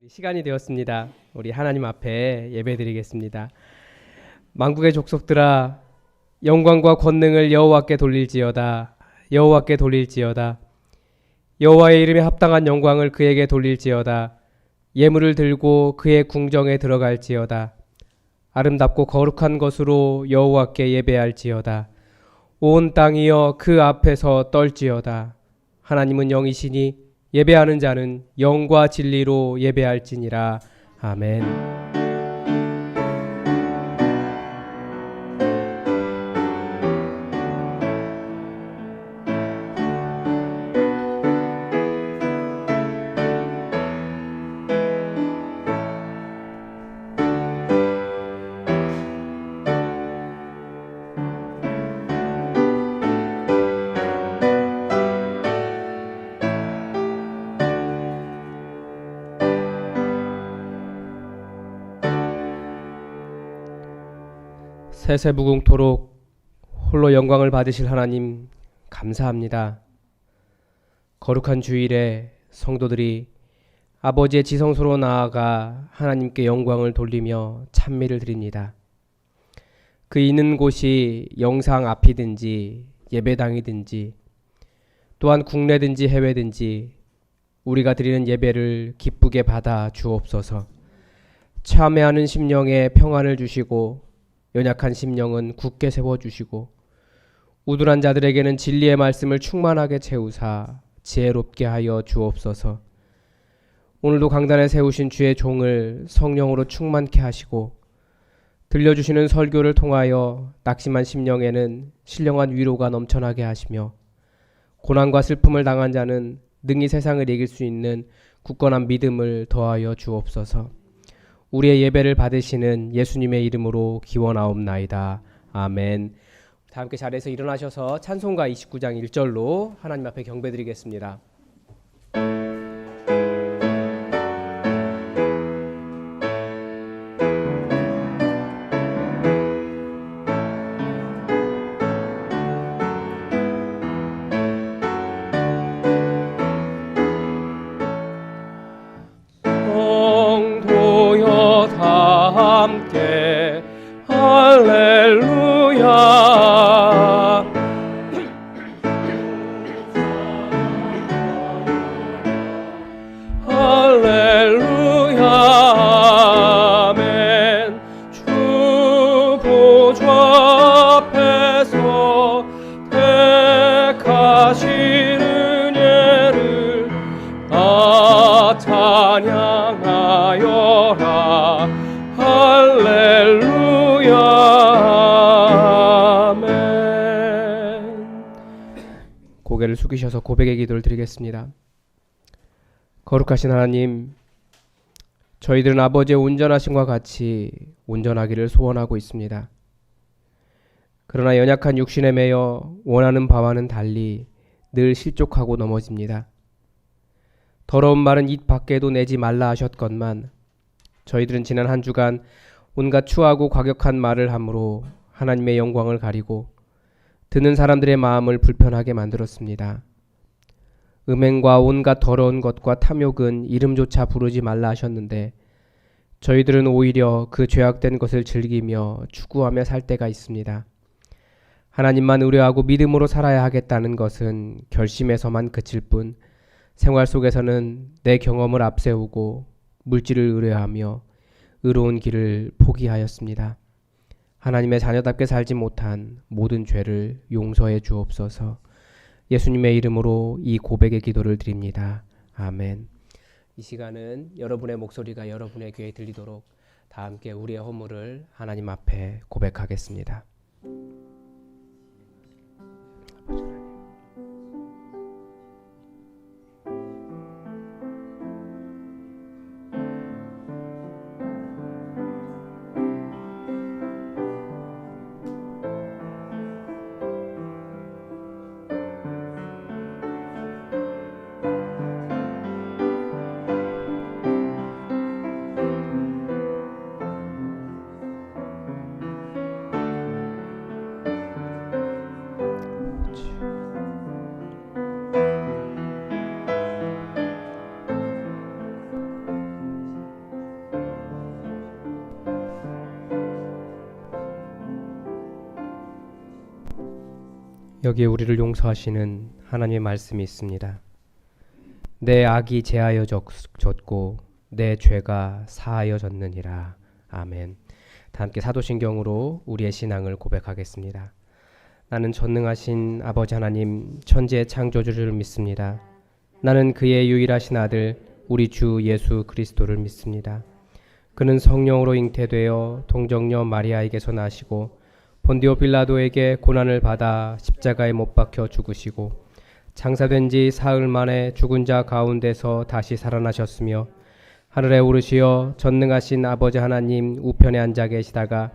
시간이 되었습니다. 우리 하나님 앞에 예배드리겠습니다. 만국의 족속들아, 영광과 권능을 여호와께 돌릴지어다. 여호와께 돌릴지어다. 여호와의 이름에 합당한 영광을 그에게 돌릴지어다. 예물을 들고 그의 궁정에 들어갈지어다. 아름답고 거룩한 것으로 여호와께 예배할지어다. 온 땅이여 그 앞에서 떨지어다. 하나님은 영이시니 예배하는 자는 영과 진리로 예배할지니라. 아멘. 세세무궁토록 홀로 영광을 받으실 하나님 감사합니다. 거룩한 주일에 성도들이 아버지의 지성소로 나아가 하나님께 영광을 돌리며 찬미를 드립니다. 그 있는 곳이 영상 앞이든지 예배당이든지 또한 국내든지 해외든지 우리가 드리는 예배를 기쁘게 받아 주옵소서. 참회하는 심령에 평안을 주시고 연약한 심령은 굳게 세워주시고 우둔한 자들에게는 진리의 말씀을 충만하게 채우사 지혜롭게 하여 주옵소서. 오늘도 강단에 세우신 주의 종을 성령으로 충만케 하시고 들려주시는 설교를 통하여 낙심한 심령에는 신령한 위로가 넘쳐나게 하시며 고난과 슬픔을 당한 자는 능히 세상을 이길 수 있는 굳건한 믿음을 더하여 주옵소서. 우리의 예배를 받으시는 예수님의 이름으로 기원하옵나이다. 아멘. 다 함께 자리에서 일어나셔서 찬송가 29장 1절로 하나님 앞에 경배드리겠습니다. 함께 할렐루야. 할렐루야. 아멘. 주 보좌 앞에서 택하신 은혜를 다 찬양하여라. 할렐루야. 아멘. 고개를 숙이셔서 고백의 기도를 드리겠습니다. 거룩하신 하나님, 저희들은 아버지의 온전하심과 같이 온전하기를 소원하고 있습니다. 그러나 연약한 육신에 매여 원하는 바와는 달리 늘 실족하고 넘어집니다. 더러운 말은 입 밖에도 내지 말라 하셨건만 저희들은 지난 한 주간 온갖 추하고 과격한 말을 함으로 하나님의 영광을 가리고 듣는 사람들의 마음을 불편하게 만들었습니다. 음행과 온갖 더러운 것과 탐욕은 이름조차 부르지 말라 하셨는데 저희들은 오히려 그 죄악된 것을 즐기며 추구하며 살 때가 있습니다. 하나님만 의뢰하고 믿음으로 살아야 하겠다는 것은 결심에서만 그칠 뿐 생활 속에서는 내 경험을 앞세우고 물질을 의뢰하며 의로운 길을 포기하였습니다. 하나님의 자녀답게 살지 못한 모든 죄를 용서해 주옵소서. 예수님의 이름으로 이 고백의 기도를 드립니다. 아멘. 이 시간은 여러분의 목소리가 여러분의 귀에 들리도록 다 함께 우리의 허물을 하나님 앞에 고백하겠습니다. 여기에 우리를 용서하시는 하나님의 말씀이 있습니다. 내 악이 제하여졌고 내 죄가 사하여졌느니라. 아멘. 다 함께 사도신경으로 우리의 신앙을 고백하겠습니다. 나는 전능하신 아버지 하나님 천지의 창조주를 믿습니다. 나는 그의 유일하신 아들 우리 주 예수 그리스도를 믿습니다. 그는 성령으로 잉태되어 동정녀 마리아에게서 나시고 본디오 빌라도에게 고난을 받아 십자가에 못 박혀 죽으시고 장사된 지 사흘 만에 죽은 자 가운데서 다시 살아나셨으며 하늘에 오르시어 전능하신 아버지 하나님 우편에 앉아 계시다가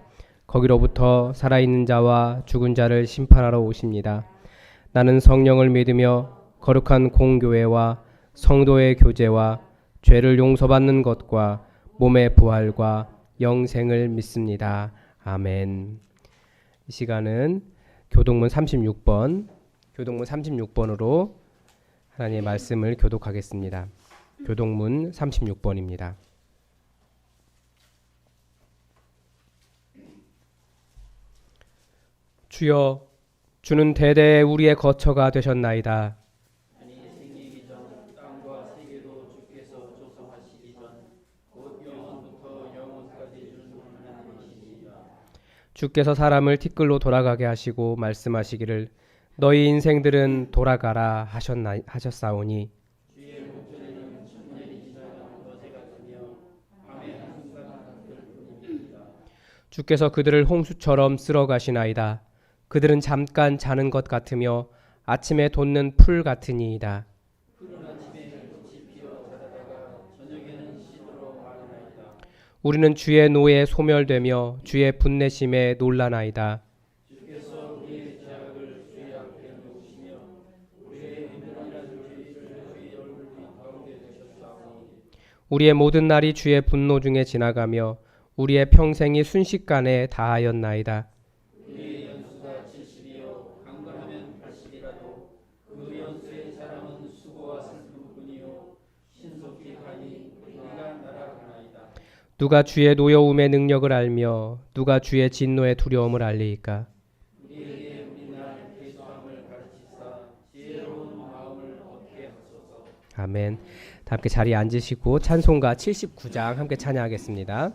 거기로부터 살아있는 자와 죽은 자를 심판하러 오십니다. 나는 성령을 믿으며 거룩한 공교회와 성도의 교제와 죄를 용서받는 것과 몸의 부활과 영생을 믿습니다. 아멘. 이 시간은 교동문 36번으로 하나님의 말씀을 교독하겠습니다. 교동문 36번입니다. 주여, 주는 대대에 우리의 거처가 되셨나이다. 주께서 사람을 티끌로 돌아가게 하시고 말씀하시기를 너희 인생들은 돌아가라 하셨사오니 주께서 그들을 홍수처럼 쓸어 가시나이다. 그들은 잠깐 자는 것 같으며 아침에 돋는 풀 같으니이다. 우리는 주의 노에 소멸되며 주의 분내심에 놀라나이다. 우리의 모든 날이 주의 분노 중에 지나가며 우리의 평생이 순식간에 다하였나이다. 누가 주의 노여움의 능력을 알며 누가 주의 진노의 두려움을 알리이까? 아멘. 다 함께 자리에 앉으시고 찬송가 79장 함께 찬양하겠습니다.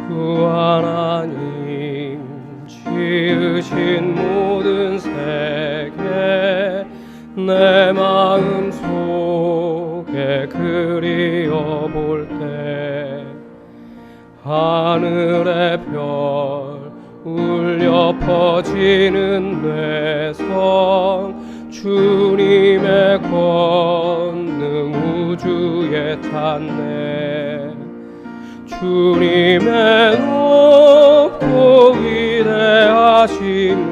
주 하나님 지으신 모든 세계 내 마음 속에 그리어볼 때 하늘의 별 울려 퍼지는 뇌성 주님의 권능 우주에 찬네. 주님의 높고 위대하심을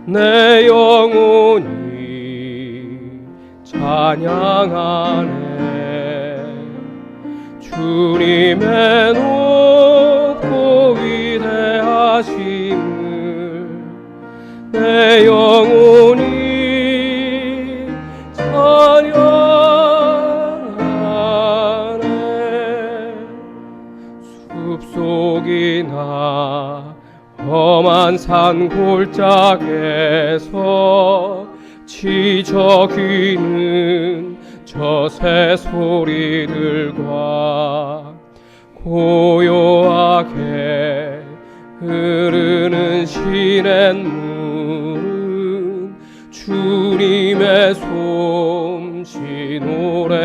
내 영혼이 찬양하네. 주님의 높고 위대하심을 내 영혼이 찬양하네. 숲속이나 험한 산 골짜기에서 지저귀는 저 새소리들과 고요하게 흐르는 시냇물은 주님의 솜씨 노래하도다.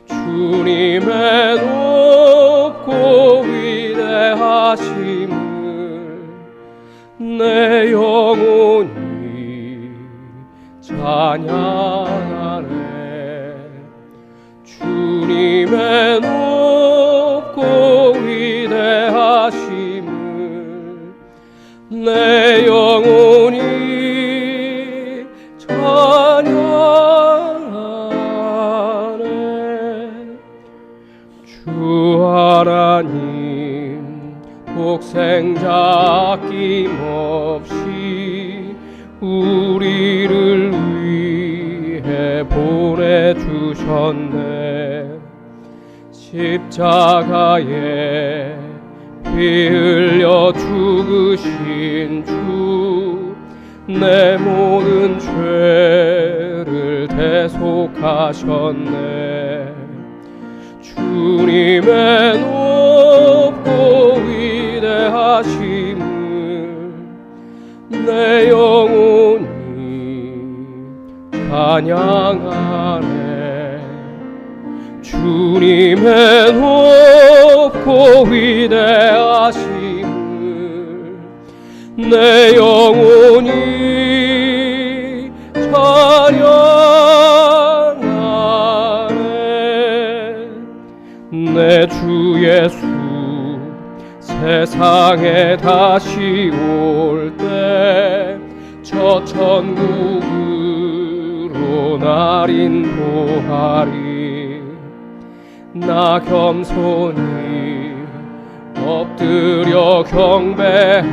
주님의 높고 위대하심을 내 영혼이 찬양하네. 주님의 높고 위대하심을 내 영혼이 찬양하네. 주 하나님 위해 보내주셨네. 십자가에 피 흘려 죽으신 주, 내 모든 죄를 대속하셨네. 주님의 높고 위대하심을 내 영혼이 찬양하네. 주님의 높고 위대하심을 내 영혼이 찬양하네. 내 주 예수 세상에 다시 올 때 저 천국으로 날 인도하리. 나 겸손히 엎드려 경배하며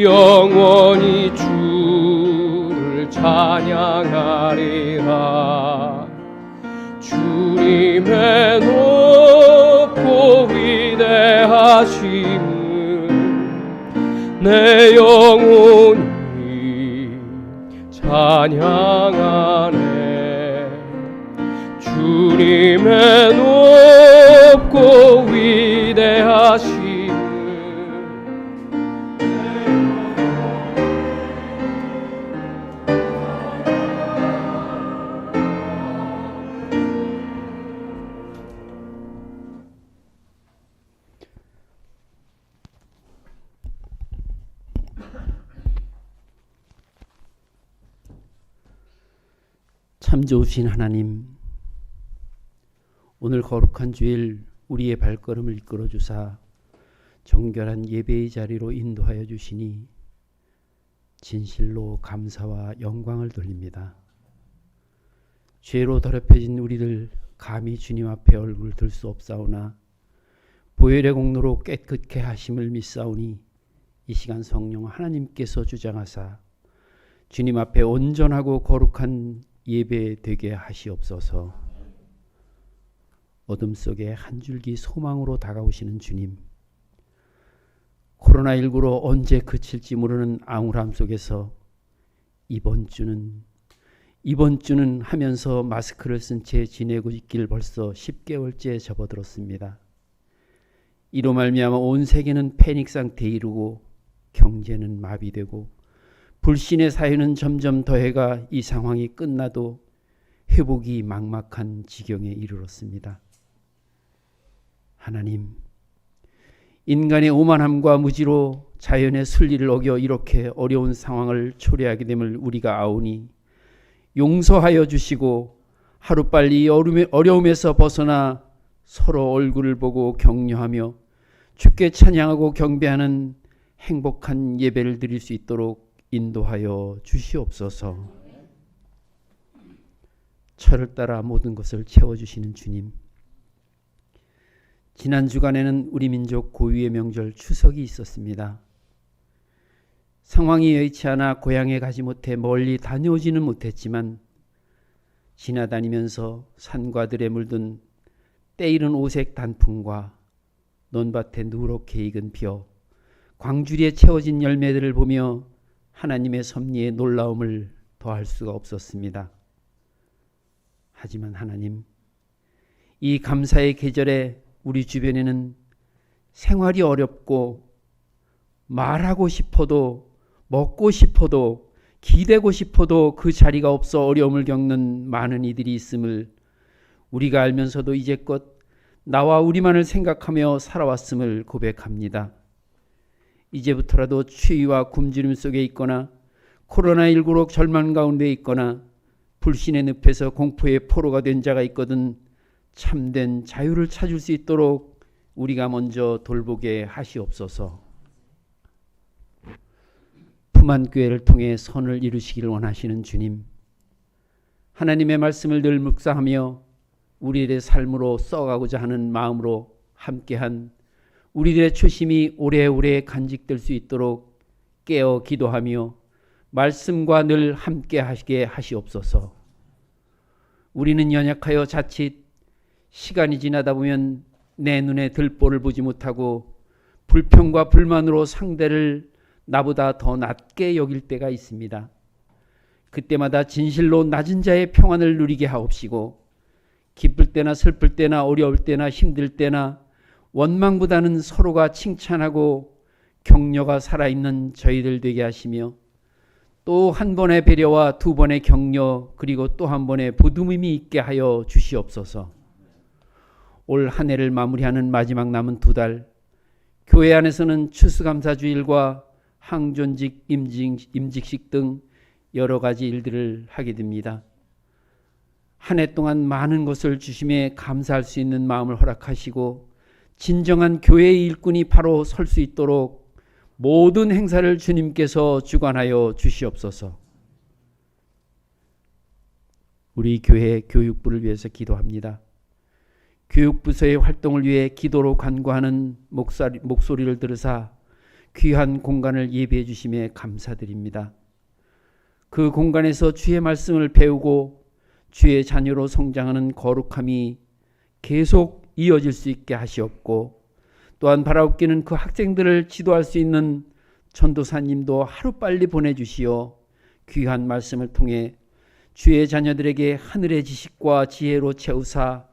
영원히 주를 찬양하리라. 주님의 높고 위대하심을 내 영혼이 찬양하네. 주님의 높고 위대하심을 참 좋으신 하나님, 오늘 거룩한 주일 우리의 발걸음을 이끌어 주사 정결한 예배의 자리로 인도하여 주시니 진실로 감사와 영광을 돌립니다. 죄로 더럽혀진 우리들 감히 주님 앞에 얼굴을 들 수 없사오나 보혈의 공로로 깨끗게 하심을 믿사오니 이 시간 성령 하나님께서 주장하사 주님 앞에 온전하고 거룩한 예배 되게 하시옵소서. 어둠 속에 한 줄기 소망으로 다가오시는 주님, 코로나19로 언제 그칠지 모르는 암울함 속에서 이번 주는 하면서 마스크를 쓴 채 지내고 있길 벌써 10개월째 접어들었습니다. 이로 말미암아 온 세계는 패닉 상태에 이르고 경제는 마비되고 불신의 사유는 점점 더해가 이 상황이 끝나도 회복이 막막한 지경에 이르렀습니다. 하나님, 인간의 오만함과 무지로 자연의 순리를 어겨 이렇게 어려운 상황을 초래하게 됨을 우리가 아오니 용서하여 주시고 하루빨리 어려움에서 벗어나 서로 얼굴을 보고 격려하며 주께 찬양하고 경배하는 행복한 예배를 드릴 수 있도록 인도하여 주시옵소서. 철을 따라 모든 것을 채워주시는 주님, 지난 주간에는 우리 민족 고유의 명절 추석이 있었습니다. 상황이 여의치 않아 고향에 가지 못해 멀리 다녀오지는 못했지만 지나다니면서 산과 들에 물든 때이른 오색 단풍과 논밭에 누렇게 익은 벼, 광주리에 채워진 열매들을 보며 하나님의 섭리에 놀라움을 더할 수가 없었습니다. 하지만 하나님, 이 감사의 계절에 우리 주변에는 생활이 어렵고 말하고 싶어도 먹고 싶어도 기대고 싶어도 그 자리가 없어 어려움을 겪는 많은 이들이 있음을 우리가 알면서도 이제껏 나와 우리만을 생각하며 살아왔음을 고백합니다. 이제부터라도 추위와 굶주림 속에 있거나 코로나19로 절망 가운데 있거나 불신의 늪에서 공포의 포로가 된 자가 있거든 참된 자유를 찾을 수 있도록 우리가 먼저 돌보게 하시옵소서. 품안 교회를 통해 선을 이루시기를 원하시는 주님, 하나님의 말씀을 늘 묵상하며 우리들의 삶으로 써가고자 하는 마음으로 함께한 우리들의 초심이 오래오래 간직될 수 있도록 깨어 기도하며 말씀과 늘 함께 하시게 하시옵소서. 우리는 연약하여 자칫 시간이 지나다 보면 내 눈에 들보를 보지 못하고 불평과 불만으로 상대를 나보다 더 낮게 여길 때가 있습니다. 그때마다 진실로 낮은 자의 평안을 누리게 하옵시고 기쁠 때나 슬플 때나 어려울 때나 힘들 때나 원망보다는 서로가 칭찬하고 격려가 살아있는 저희들 되게 하시며 또 한 번의 배려와 두 번의 격려 그리고 또 한 번의 부두움이 있게 하여 주시옵소서. 올 한 해를 마무리하는 마지막 남은 2달 교회 안에서는 추수감사주일과 항존직 임직식 등 여러 가지 일들을 하게 됩니다. 한 해 동안 많은 것을 주심에 감사할 수 있는 마음을 허락하시고 진정한 교회의 일꾼이 바로 설 수 있도록 모든 행사를 주님께서 주관하여 주시옵소서. 우리 교회 교육부를 위해서 기도합니다. 교육부서의 활동을 위해 기도로 간구하는 목소리를 들으사 귀한 공간을 예비해 주심에 감사드립니다. 그 공간에서 주의 말씀을 배우고 주의 자녀로 성장하는 거룩함이 계속 이어질 수 있게 하시옵고 또한 바라옵기는 그 학생들을 지도할 수 있는 전도사님도 하루빨리 보내주시어 귀한 말씀을 통해 주의 자녀들에게 하늘의 지식과 지혜로 채우사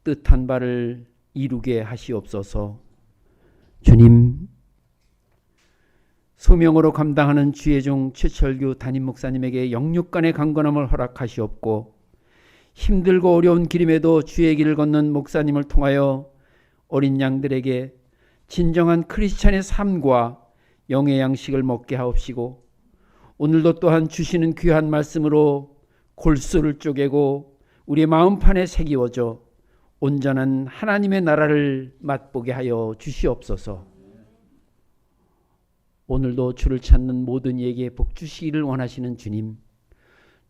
뜻한 바를 이루게 하시옵소서. 주님, 소명으로 감당하는 주의 종 최철규 담임 목사님에게 영육간의 강건함을 허락하시옵고 힘들고 어려운 길임에도 주의 길을 걷는 목사님을 통하여 어린 양들에게 진정한 크리스찬의 삶과 영의 양식을 먹게 하옵시고 오늘도 또한 주시는 귀한 말씀으로 골수를 쪼개고 우리의 마음판에 새기워져 온전한 하나님의 나라를 맛보게 하여 주시옵소서. 오늘도 주를 찾는 모든 이에게 복 주시기를 원하시는 주님,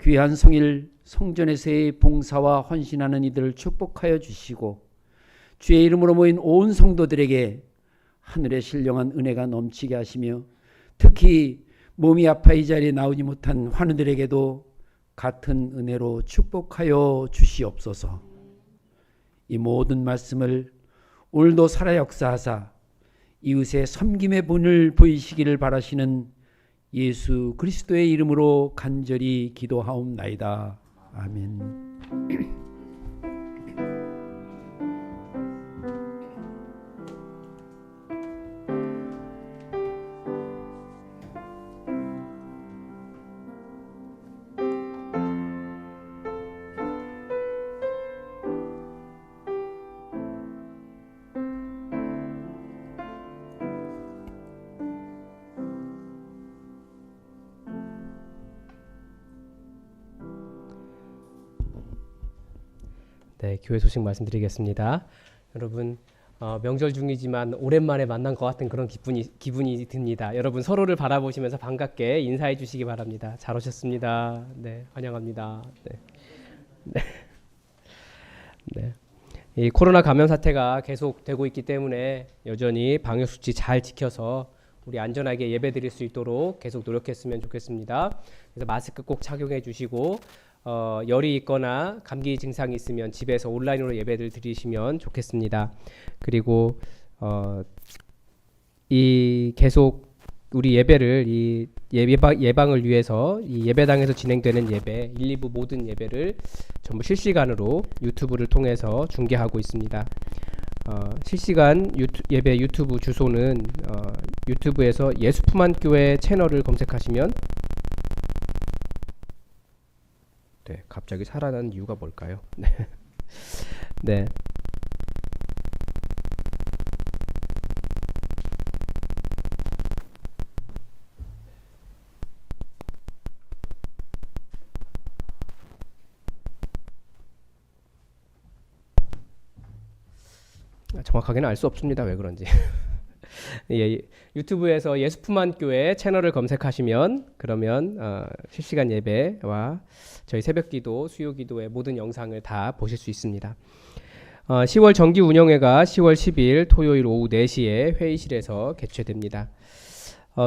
귀한 성일 성전에서의 봉사와 헌신하는 이들을 축복하여 주시고 주의 이름으로 모인 온 성도들에게 하늘의 신령한 은혜가 넘치게 하시며 특히 몸이 아파 이 자리에 나오지 못한 환우들에게도 같은 은혜로 축복하여 주시옵소서. 이 모든 말씀을 오늘도 살아 역사하사 이웃의 섬김의 본을 보이시기를 바라시는 예수 그리스도의 이름으로 간절히 기도하옵나이다. 아멘. 네, 교회 소식 말씀드리겠습니다. 여러분 명절 중이지만 오랜만에 만난 것 같은 그런 기분이 듭니다. 여러분 서로를 바라보시면서 반갑게 인사해 주시기 바랍니다. 잘 오셨습니다. 네, 환영합니다. 네. 이 코로나 감염 사태가 계속되고 있기 때문에 여전히 방역 수치 잘 지켜서 우리 안전하게 예배드릴 수 있도록 계속 노력했으면 좋겠습니다. 그래서 마스크 꼭 착용해 주시고 열이 있거나 감기 증상이 있으면 집에서 온라인으로 예배를 드리시면 좋겠습니다. 그리고 이 계속 우리 예배를 이 예방을 위해서 이 예배당에서 진행되는 예배 1, 2부 모든 예배를 전부 실시간으로 유튜브를 통해서 중계하고 있습니다. 실시간 예배 유튜브 주소는 유튜브에서 예수품안교회 채널을 검색하시면 네, 갑자기 살아난 이유가 뭘까요? 네. 정확하게는 알 수 없습니다. 왜 그런지. 예, 유튜브에서 예수품안교회 채널을 검색하시면 그러면 실시간 예배와 저희 새벽기도, 수요기도의 모든 영상을 다 보실 수 있습니다. 10월 정기 운영회가 10월 10일 토요일 오후 4시에 회의실에서 개최됩니다.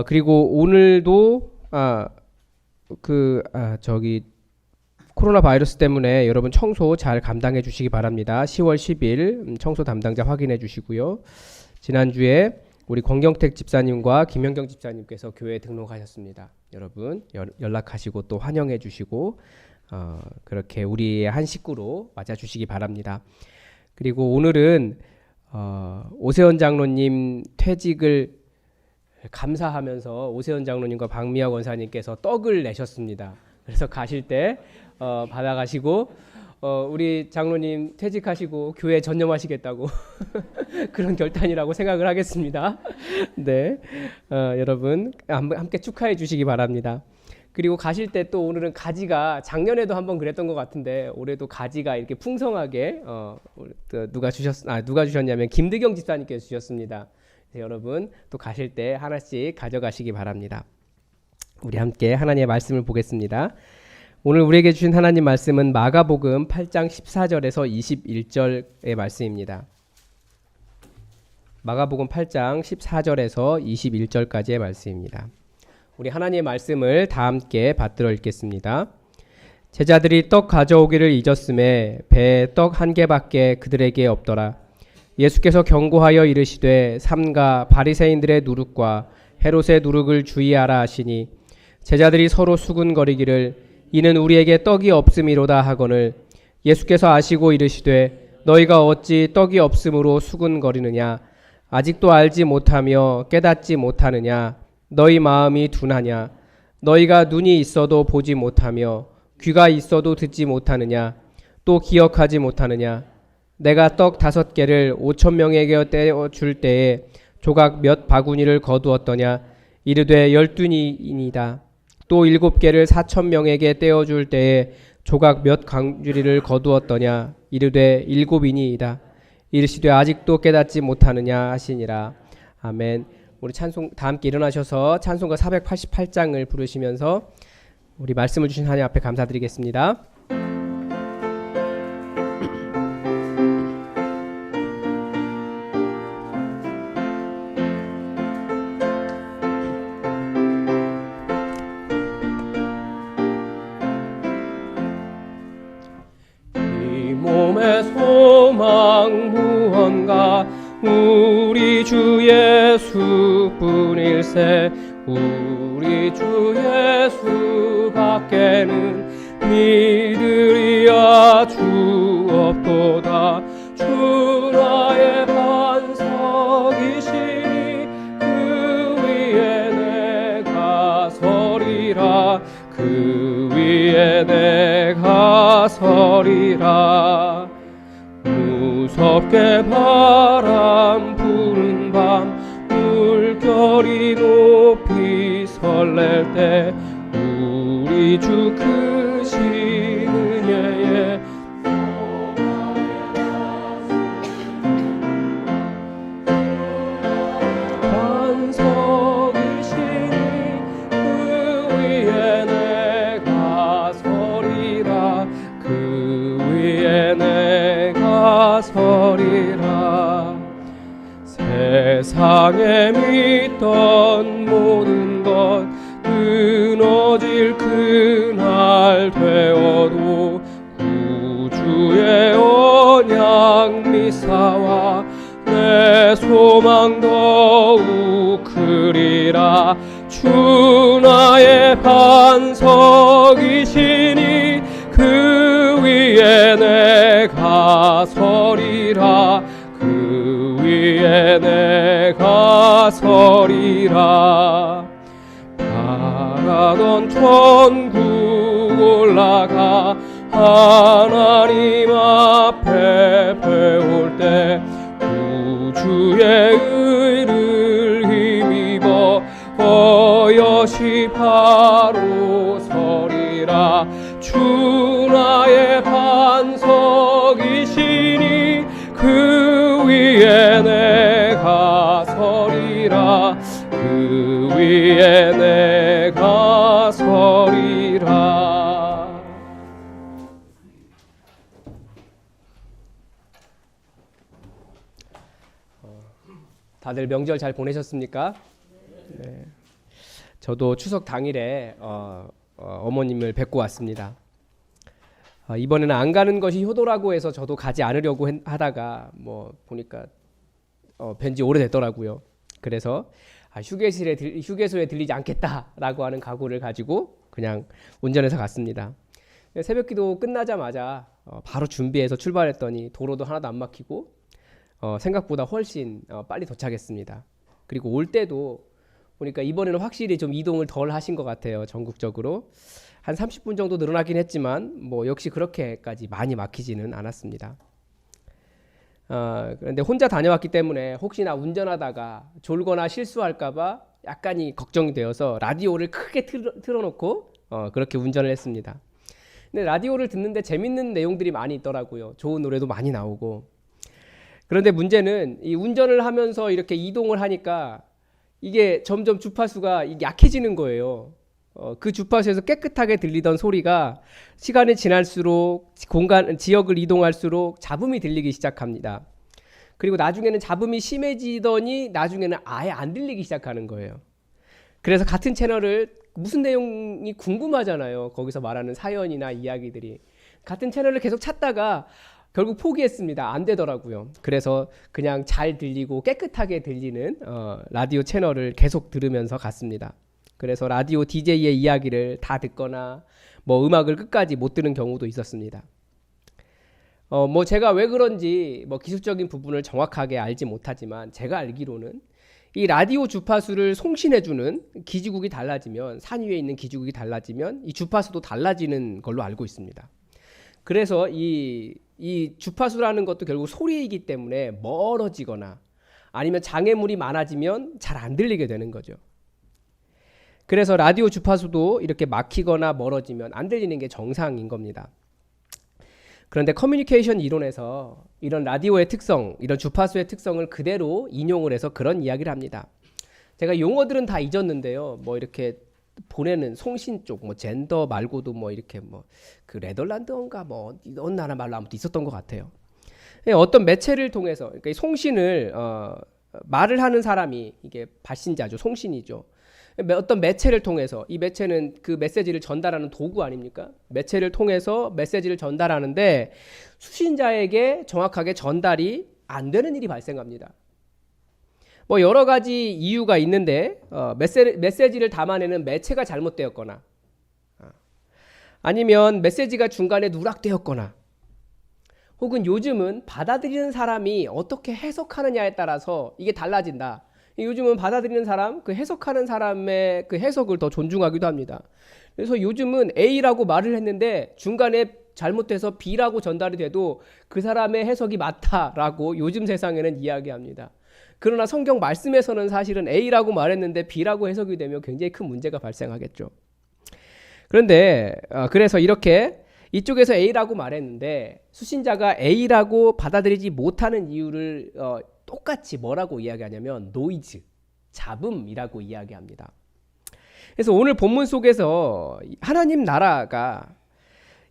그리고 오늘도 코로나 바이러스 때문에 여러분 청소 잘 감당해 주시기 바랍니다. 10월 10일 청소 담당자 확인해 주시고요. 지난주에 우리 권경택 집사님과 김현경 집사님께서 교회에 등록하셨습니다. 여러분 연락하시고 또 환영해 주시고 그렇게 우리의 한 식구로 맞아 주시기 바랍니다. 그리고 오늘은 오세훈 장로님 퇴직을 감사하면서 오세훈 장로님과 박미아 권사님께서 떡을 내셨습니다. 그래서 가실 때 받아가시고 우리 장로님 퇴직하시고 교회 전념하시겠다고 그런 결단이라고 생각을 하겠습니다. 네, 여러분 함께 축하해 주시기 바랍니다. 그리고 가실 때 또 오늘은 가지가 작년에도 한번 그랬던 것 같은데 올해도 가지가 이렇게 풍성하게 누가 주셨냐면 김드경 집사님께서 주셨습니다. 여러분 또 가실 때 하나씩 가져가시기 바랍니다. 우리 함께 하나님의 말씀을 보겠습니다. 오늘 우리에게 주신 하나님 말씀은 마가복음 8장 14절에서 21절의 말씀입니다. 마가복음 8장 14절에서 21절까지의 말씀입니다. 우리 하나님의 말씀을 다 함께 받들어 읽겠습니다. 제자들이 떡 가져오기를 잊었음에 배에 떡 한 개밖에 그들에게 없더라. 예수께서 경고하여 이르시되 삼가 바리새인들의 누룩과 헤롯의 누룩을 주의하라 하시니 제자들이 서로 수군거리기를 이는 우리에게 떡이 없음이로다 하거늘 예수께서 아시고 이르시되 너희가 어찌 떡이 없음으로 수군거리느냐 아직도 알지 못하며 깨닫지 못하느냐 너희 마음이 둔하냐 너희가 눈이 있어도 보지 못하며 귀가 있어도 듣지 못하느냐 또 기억하지 못하느냐 내가 떡 5개를 5,000명에게 떼어 줄 때에 조각 몇 바구니를 거두었더냐 이르되 12이니이다 또 7개를 4,000명에게 떼어 줄 때에 조각 몇 광주리를 거두었더냐 이르되 7이니이다 이르시되 아직도 깨닫지 못하느냐 하시니라. 아멘. 우리 찬송 다 함께 일어나셔서 찬송가 488장을 부르시면서 우리 말씀을 주신 하나님 앞에 감사드리겠습니다. 이 몸의 소망 무언가 우리 주 예수뿐일세 우리 주 예수밖에는 믿으리야 주 없도다 주 나의 반석이시니 그 위에 내가 서리라 그 위에 내가 서리라 무섭게 바람 부는 밤 물결이 높이 설렐 때 우리 주 크신 은혜에 반석이시니 그 위에 내가 서리라 그 위에 내가 서리라 세상에 믿던 모든 것 끊어질 그날 되어도 구주의 언약 미사와 내 소망 더욱 크리라 주 나의 반석이시니 그 위에 내가 서리라 그 위에 내가 서리라 바라던 천국 올라가 하나님 앞에 배울 때 구주의 의를 힘입어 어여시 바로 서리라 주 나의 반석이시니 그 위에 내가 서리라 그 위에 내가 서리라. 다들 명절 잘 보내셨습니까? 네. 저도 추석 당일에 어머님을 뵙고 왔습니다. 이번에는 안 가는 것이 효도라고 해서 저도 가지 않으려고 하다가 뭐 보니까 뵌지 오래됐더라고요. 그래서 휴게소에 들리지 않겠다라고 하는 각오를 가지고 그냥 운전해서 갔습니다. 새벽기도 끝나자마자 바로 준비해서 출발했더니 도로도 하나도 안 막히고 생각보다 훨씬 빨리 도착했습니다. 그리고 올 때도 보니까 이번에는 확실히 좀 이동을 덜 하신 것 같아요. 전국적으로 한 30분 정도 늘어나긴 했지만 뭐 역시 그렇게까지 많이 막히지는 않았습니다. 그런데 혼자 다녀왔기 때문에 혹시나 운전하다가 졸거나 실수할까봐 약간이 걱정이 되어서 라디오를 크게 틀어놓고 그렇게 운전을 했습니다. 근데 라디오를 듣는데 재밌는 내용들이 많이 있더라고요. 좋은 노래도 많이 나오고. 그런데 문제는 이 운전을 하면서 이렇게 이동을 하니까 이게 점점 주파수가 약해지는 거예요. 그 주파수에서 깨끗하게 들리던 소리가 시간이 지날수록 지역을 이동할수록 잡음이 들리기 시작합니다. 그리고 나중에는 잡음이 심해지더니 나중에는 아예 안 들리기 시작하는 거예요. 그래서 같은 채널을 무슨 내용이 궁금하잖아요. 거기서 말하는 사연이나 이야기들이. 같은 채널을 계속 찾다가 결국 포기했습니다. 안 되더라고요. 그래서 그냥 잘 들리고 깨끗하게 들리는 라디오 채널을 계속 들으면서 갔습니다. 그래서 라디오 DJ의 이야기를 다 듣거나 뭐 음악을 끝까지 못 들은 경우도 있었습니다. 뭐 제가 왜 그런지 뭐 기술적인 부분을 정확하게 알지 못하지만 제가 알기로는 이 라디오 주파수를 송신해주는 기지국이 달라지면 산 위에 있는 기지국이 달라지면 이 주파수도 달라지는 걸로 알고 있습니다. 그래서 이 주파수라는 것도 결국 소리이기 때문에 멀어지거나 아니면 장애물이 많아지면 잘 안 들리게 되는 거죠. 그래서 라디오 주파수도 이렇게 막히거나 멀어지면 안 들리는 게 정상인 겁니다. 그런데 커뮤니케이션 이론에서 이런 라디오의 특성, 이런 주파수의 특성을 그대로 인용을 해서 그런 이야기를 합니다. 제가 용어들은 다 잊었는데요. 뭐 이렇게 보내는 송신 쪽, 뭐 젠더 말고도 뭐 이렇게 뭐 그 네덜란드인가 뭐 어느 나라 말로 아무튼 있었던 것 같아요. 어떤 매체를 통해서 그러니까 송신을 말을 하는 사람이 이게 발신자죠, 송신이죠. 어떤 매체를 통해서 이 매체는 그 메시지를 전달하는 도구 아닙니까? 매체를 통해서 메시지를 전달하는데 수신자에게 정확하게 전달이 안 되는 일이 발생합니다. 뭐 여러 가지 이유가 있는데 메시지를 담아내는 매체가 잘못되었거나 아니면 메시지가 중간에 누락되었거나 혹은 요즘은 받아들이는 사람이 어떻게 해석하느냐에 따라서 이게 달라진다. 요즘은 받아들이는 사람, 그 해석하는 사람의 그 해석을 더 존중하기도 합니다. 그래서 요즘은 A라고 말을 했는데 중간에 잘못돼서 B라고 전달이 돼도 그 사람의 해석이 맞다라고 요즘 세상에는 이야기합니다. 그러나 성경 말씀에서는 사실은 A라고 말했는데 B라고 해석이 되면 굉장히 큰 문제가 발생하겠죠. 그런데 그래서 이렇게 이쪽에서 A라고 말했는데 수신자가 A라고 받아들이지 못하는 이유를 똑같이 뭐라고 이야기하냐면 노이즈, 잡음이라고 이야기합니다. 그래서 오늘 본문 속에서 하나님 나라가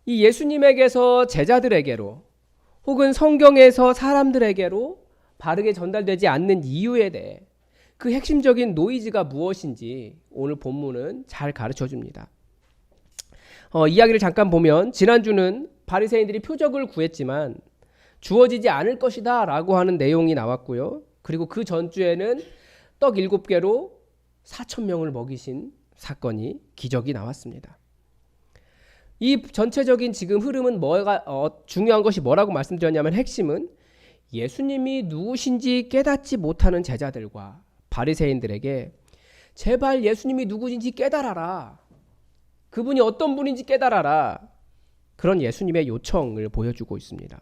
이 예수님에게서 제자들에게로 혹은 성경에서 사람들에게로 바르게 전달되지 않는 이유에 대해 그 핵심적인 노이즈가 무엇인지 오늘 본문은 잘 가르쳐 줍니다. 이야기를 잠깐 보면 지난주는 바리새인들이 표적을 구했지만 주어지지 않을 것이다 라고 하는 내용이 나왔고요. 그리고 그 전주에는 떡 7개로 4,000명을 먹이신 사건이 기적이 나왔습니다. 이 전체적인 지금 흐름은 중요한 것이 뭐라고 말씀드렸냐면 핵심은 예수님이 누구신지 깨닫지 못하는 제자들과 바리새인들에게 제발 예수님이 누구신지 깨달아라. 그분이 어떤 분인지 깨달아라. 그런 예수님의 요청을 보여주고 있습니다.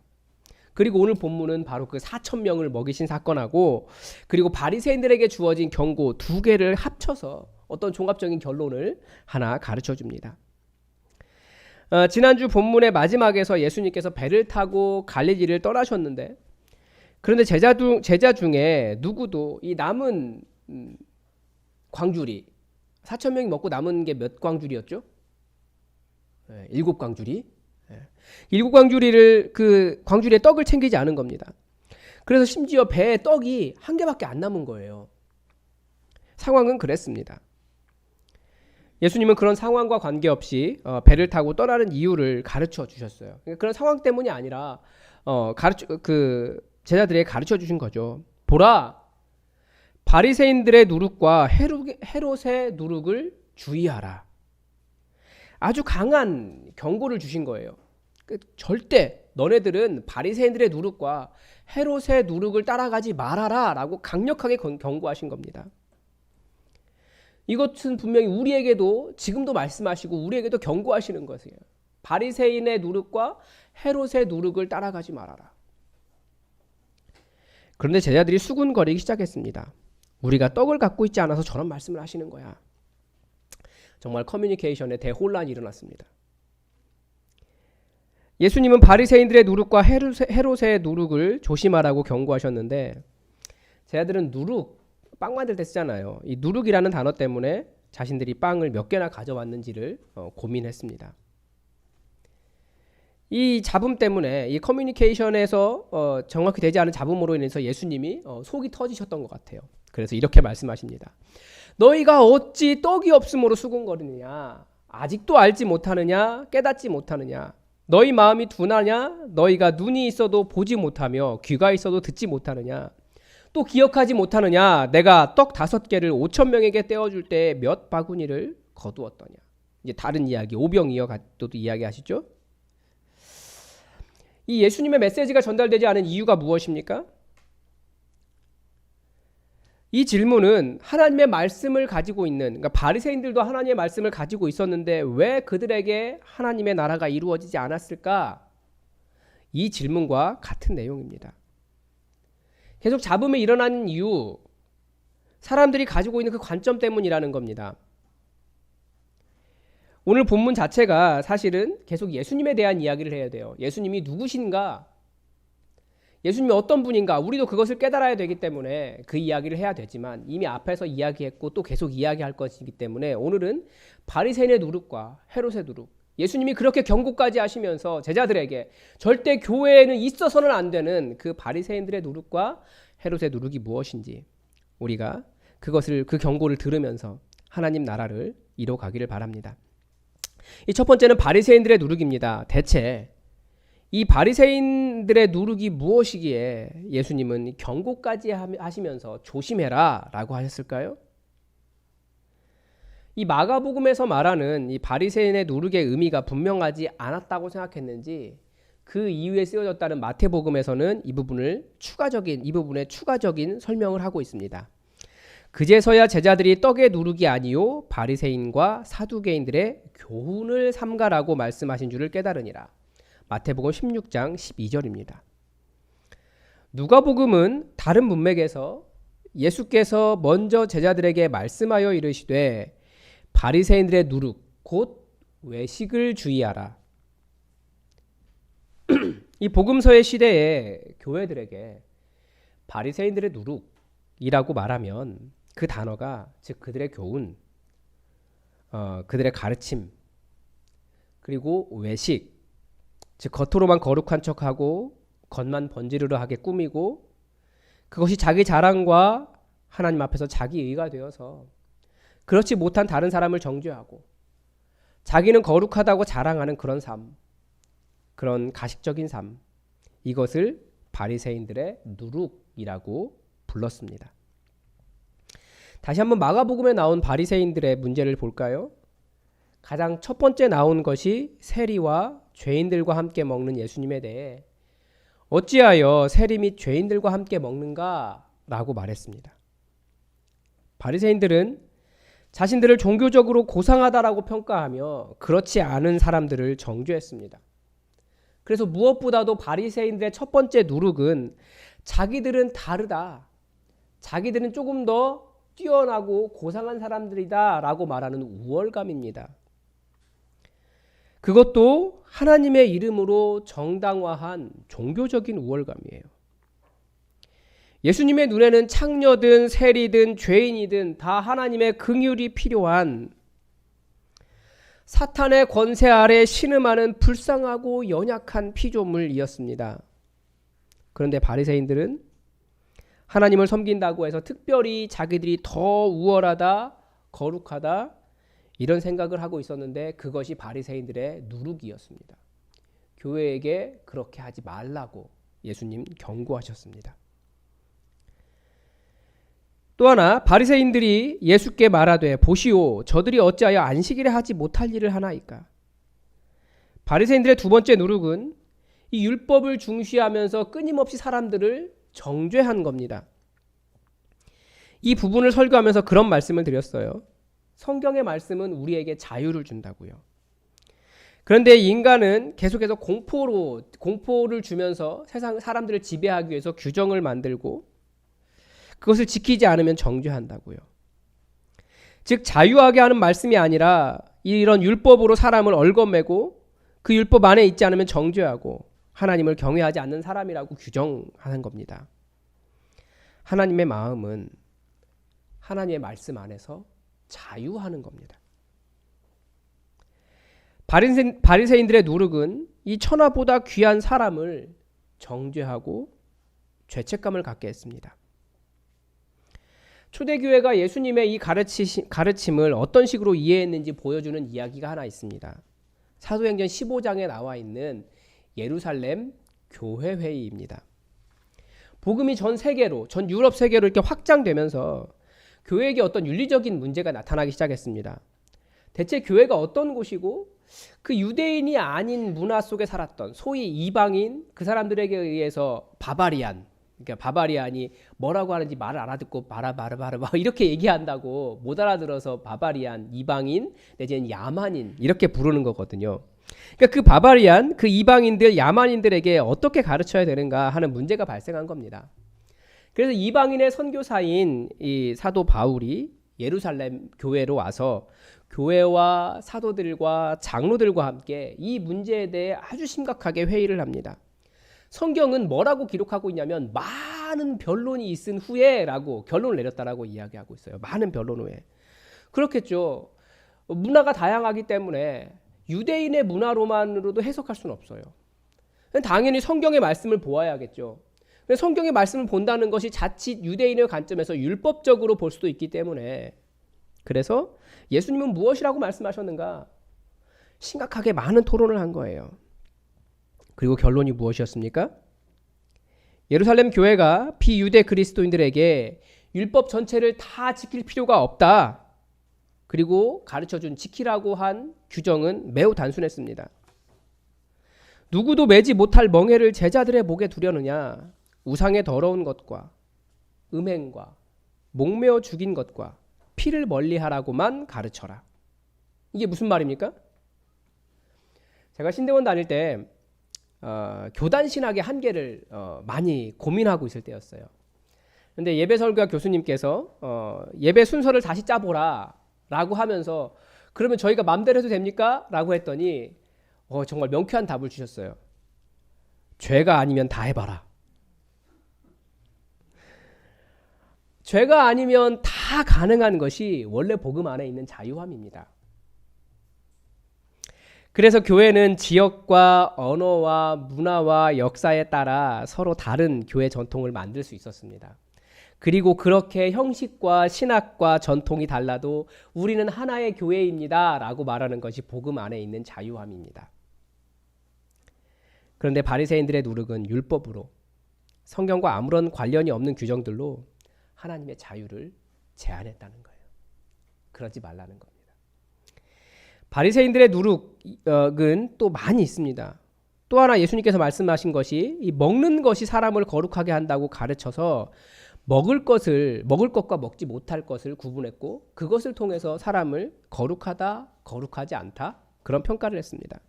그리고 오늘 본문은 바로 그 4,000명을 먹이신 사건하고 그리고 바리새인들에게 주어진 경고 2개를 합쳐서 어떤 종합적인 결론을 하나 가르쳐 줍니다. 지난주 본문의 마지막에서 예수님께서 배를 타고 갈릴리를 떠나셨는데 그런데 제자 중에 누구도 이 남은 광주리 4,000명이 먹고 남은 게 몇 광주리였죠? 7광주리. 7광주리를 그 광주리에 떡을 챙기지 않은 겁니다. 그래서 심지어 배에 떡이 1개밖에 안 남은 거예요. 상황은 그랬습니다. 예수님은 그런 상황과 관계없이 배를 타고 떠나는 이유를 가르쳐 주셨어요. 그러니까 그런 상황 때문이 아니라 제자들에게 가르쳐 주신 거죠. 보라, 바리새인들의 누룩과 헤롯의 누룩을 주의하라. 아주 강한 경고를 주신 거예요. 절대 너네들은 바리새인들의 누룩과 헤롯의 누룩을 따라가지 말아라라고 강력하게 경고하신 겁니다. 이것은 분명히 우리에게도 지금도 말씀하시고 우리에게도 경고하시는 것이에요. 바리새인의 누룩과 헤롯의 누룩을 따라가지 말아라. 그런데 제자들이 수군거리기 시작했습니다. 우리가 떡을 갖고 있지 않아서 저런 말씀을 하시는 거야. 정말 커뮤니케이션에 대혼란이 일어났습니다. 예수님은 바리새인들의 누룩과 헤롯의 누룩을 조심하라고 경고하셨는데 제자들은 누룩, 빵 만들 때 쓰잖아요. 이 누룩이라는 단어 때문에 자신들이 빵을 몇 개나 가져왔는지를 고민했습니다. 이 잡음 때문에 이 커뮤니케이션에서 정확히 되지 않은 잡음으로 인해서 예수님이 속이 터지셨던 것 같아요. 그래서 이렇게 말씀하십니다. 너희가 어찌 떡이 없음으로 수군거리느냐? 아직도 알지 못하느냐? 깨닫지 못하느냐? 너희 마음이 둔하냐? 너희가 눈이 있어도 보지 못하며 귀가 있어도 듣지 못하느냐? 또 기억하지 못하느냐? 내가 떡 5개를 5,000명에게 떼어줄 때 몇 바구니를 거두었더냐? 이제 다른 이야기, 오병이어 또 이야기하시죠? 이 예수님의 메시지가 전달되지 않은 이유가 무엇입니까? 이 질문은 하나님의 말씀을 가지고 있는, 그러니까 바리새인들도 하나님의 말씀을 가지고 있었는데 왜 그들에게 하나님의 나라가 이루어지지 않았을까? 이 질문과 같은 내용입니다. 계속 잡음이 일어나는 이유, 사람들이 가지고 있는 그 관점 때문이라는 겁니다. 오늘 본문 자체가 사실은 계속 예수님에 대한 이야기를 해야 돼요. 예수님이 누구신가? 예수님이 어떤 분인가? 우리도 그것을 깨달아야 되기 때문에 그 이야기를 해야 되지만 이미 앞에서 이야기했고 또 계속 이야기할 것이기 때문에 오늘은 바리새인의 누룩과 헤롯의 누룩, 예수님이 그렇게 경고까지 하시면서 제자들에게 절대 교회에는 있어서는 안 되는 그 바리새인들의 누룩과 헤롯의 누룩이 무엇인지 우리가 그 경고를 들으면서 하나님 나라를 이뤄가기를 바랍니다. 이 첫 번째는 바리새인들의 누룩입니다. 대체 이 바리새인들의 누룩이 무엇이기에 예수님은 경고까지 하시면서 조심해라 라고 하셨을까요? 이 마가복음에서 말하는 이 바리새인의 누룩의 의미가 분명하지 않았다고 생각했는지 그 이후에 쓰여졌다는 마태복음에서는 이 부분에 추가적인 설명을 하고 있습니다. 그제서야 제자들이 떡의 누룩이 아니요 바리새인과 사두개인들의 교훈을 삼가라고 말씀하신 줄을 깨달으니라. 마태복음 16장 12절입니다. 누가복음은 다른 문맥에서 예수께서 먼저 제자들에게 말씀하여 이르시되 바리새인들의 누룩 곧 외식을 주의하라. 이 복음서의 시대에 교회들에게 바리새인들의 누룩이라고 말하면 그 단어가 즉 그들의 교훈, 그들의 가르침, 그리고 외식, 즉 겉으로만 거룩한 척하고 겉만 번지르르하게 꾸미고 그것이 자기 자랑과 하나님 앞에서 자기 의가 되어서 그렇지 못한 다른 사람을 정죄하고 자기는 거룩하다고 자랑하는 그런 삶, 그런 가식적인 삶, 이것을 바리새인들의 누룩이라고 불렀습니다. 다시 한번 마가복음에 나온 바리새인들의 문제를 볼까요? 가장 첫 번째 나온 것이 세리와 죄인들과 함께 먹는 예수님에 대해 어찌하여 세리 및 죄인들과 함께 먹는가? 라고 말했습니다. 바리새인들은 자신들을 종교적으로 고상하다라고 평가하며 그렇지 않은 사람들을 정죄했습니다. 그래서 무엇보다도 바리새인들의 첫 번째 누룩은 자기들은 다르다, 자기들은 조금 더 뛰어나고 고상한 사람들이다 라고 말하는 우월감입니다. 그것도 하나님의 이름으로 정당화한 종교적인 우월감이에요. 예수님의 눈에는 창녀든 세리든 죄인이든 다 하나님의 긍휼이 필요한 사탄의 권세 아래 신음하는 불쌍하고 연약한 피조물이었습니다. 그런데 바리새인들은 하나님을 섬긴다고 해서 특별히 자기들이 더 우월하다, 거룩하다 이런 생각을 하고 있었는데 그것이 바리새인들의 누룩이었습니다. 교회에게 그렇게 하지 말라고 예수님 경고하셨습니다. 또 하나 바리새인들이 예수께 말하되 보시오 저들이 어찌하여 안식일에 하지 못할 일을 하나이까. 바리새인들의 두 번째 누룩은 이 율법을 중시하면서 끊임없이 사람들을 정죄한 겁니다. 이 부분을 설교하면서 그런 말씀을 드렸어요. 성경의 말씀은 우리에게 자유를 준다고요. 그런데 인간은 계속해서 공포를 주면서 세상 사람들을 지배하기 위해서 규정을 만들고 그것을 지키지 않으면 정죄한다고요. 즉 자유하게 하는 말씀이 아니라 이런 율법으로 사람을 얽어매고 그 율법 안에 있지 않으면 정죄하고 하나님을 경외하지 않는 사람이라고 규정하는 겁니다. 하나님의 마음은 하나님의 말씀 안에서 자유하는 겁니다. 바리새인들의 누룩은 이 천하보다 귀한 사람을 정죄하고 죄책감을 갖게 했습니다. 초대교회가 예수님의 이 가르침을 어떤 식으로 이해했는지 보여주는 이야기가 하나 있습니다. 사도행전 15장에 나와 있는 예루살렘 교회회의입니다. 복음이 전 유럽 세계로 이렇게 확장되면서 교회에게 어떤 윤리적인 문제가 나타나기 시작했습니다. 대체 교회가 어떤 곳이고 그 유대인이 아닌 문화 속에 살았던 소위 이방인 그 사람들에게 의해서 바바리안이 뭐라고 하는지 말을 알아듣고 바라바르 이렇게 얘기한다고 못 알아들어서 바바리안, 이방인 내지는 야만인 이렇게 부르는 거거든요. 그러니까 그 바바리안, 그 이방인들, 야만인들에게 어떻게 가르쳐야 되는가 하는 문제가 발생한 겁니다. 그래서 이방인의 선교사인 이 사도 바울이 예루살렘 교회로 와서 교회와 사도들과 장로들과 함께 이 문제에 대해 아주 심각하게 회의를 합니다. 성경은 뭐라고 기록하고 있냐면 많은 변론이 있은 후에라고 결론을 내렸다라고 이야기하고 있어요. 많은 변론 후에. 그렇겠죠. 문화가 다양하기 때문에 유대인의 문화로만으로도 해석할 수는 없어요. 당연히 성경의 말씀을 보아야겠죠. 성경의 말씀을 본다는 것이 자칫 유대인의 관점에서 율법적으로 볼 수도 있기 때문에 그래서 예수님은 무엇이라고 말씀하셨는가? 심각하게 많은 토론을 한 거예요. 그리고 결론이 무엇이었습니까? 예루살렘 교회가 비유대 그리스도인들에게 율법 전체를 다 지킬 필요가 없다. 그리고 가르쳐준 지키라고 한 규정은 매우 단순했습니다. 누구도 매지 못할 멍에를 제자들의 목에 두려느냐? 우상의 더러운 것과 음행과 목매어 죽인 것과 피를 멀리하라고만 가르쳐라. 이게 무슨 말입니까? 제가 신대원 다닐 때 교단 신학의 한계를 많이 고민하고 있을 때였어요. 그런데 예배 설교학 교수님께서 예배 순서를 다시 짜보라 라고 하면서 그러면 저희가 마음대로 해도 됩니까? 라고 했더니 정말 명쾌한 답을 주셨어요. 죄가 아니면 다 해봐라. 죄가 아니면 다 가능한 것이 원래 복음 안에 있는 자유함입니다. 그래서 교회는 지역과 언어와 문화와 역사에 따라 서로 다른 교회 전통을 만들 수 있었습니다. 그리고 그렇게 형식과 신학과 전통이 달라도 우리는 하나의 교회입니다 라고 말하는 것이 복음 안에 있는 자유함입니다. 그런데 바리새인들의 누룩은 율법으로 성경과 아무런 관련이 없는 규정들로 하나님의 자유를 제한했다는 거예요. 그러지 말라는 겁니다. 바리새인들의 누룩은 또 많이 있습니다. 또 하나 예수님께서 말씀하신 것이 이 먹는 것이 사람을 거룩하게 한다고 가르쳐서 먹을 것과 먹지 못할 것을 구분했고 그것을 통해서 사람을 거룩하다, 거룩하지 않다 그런 평가를 했습니다.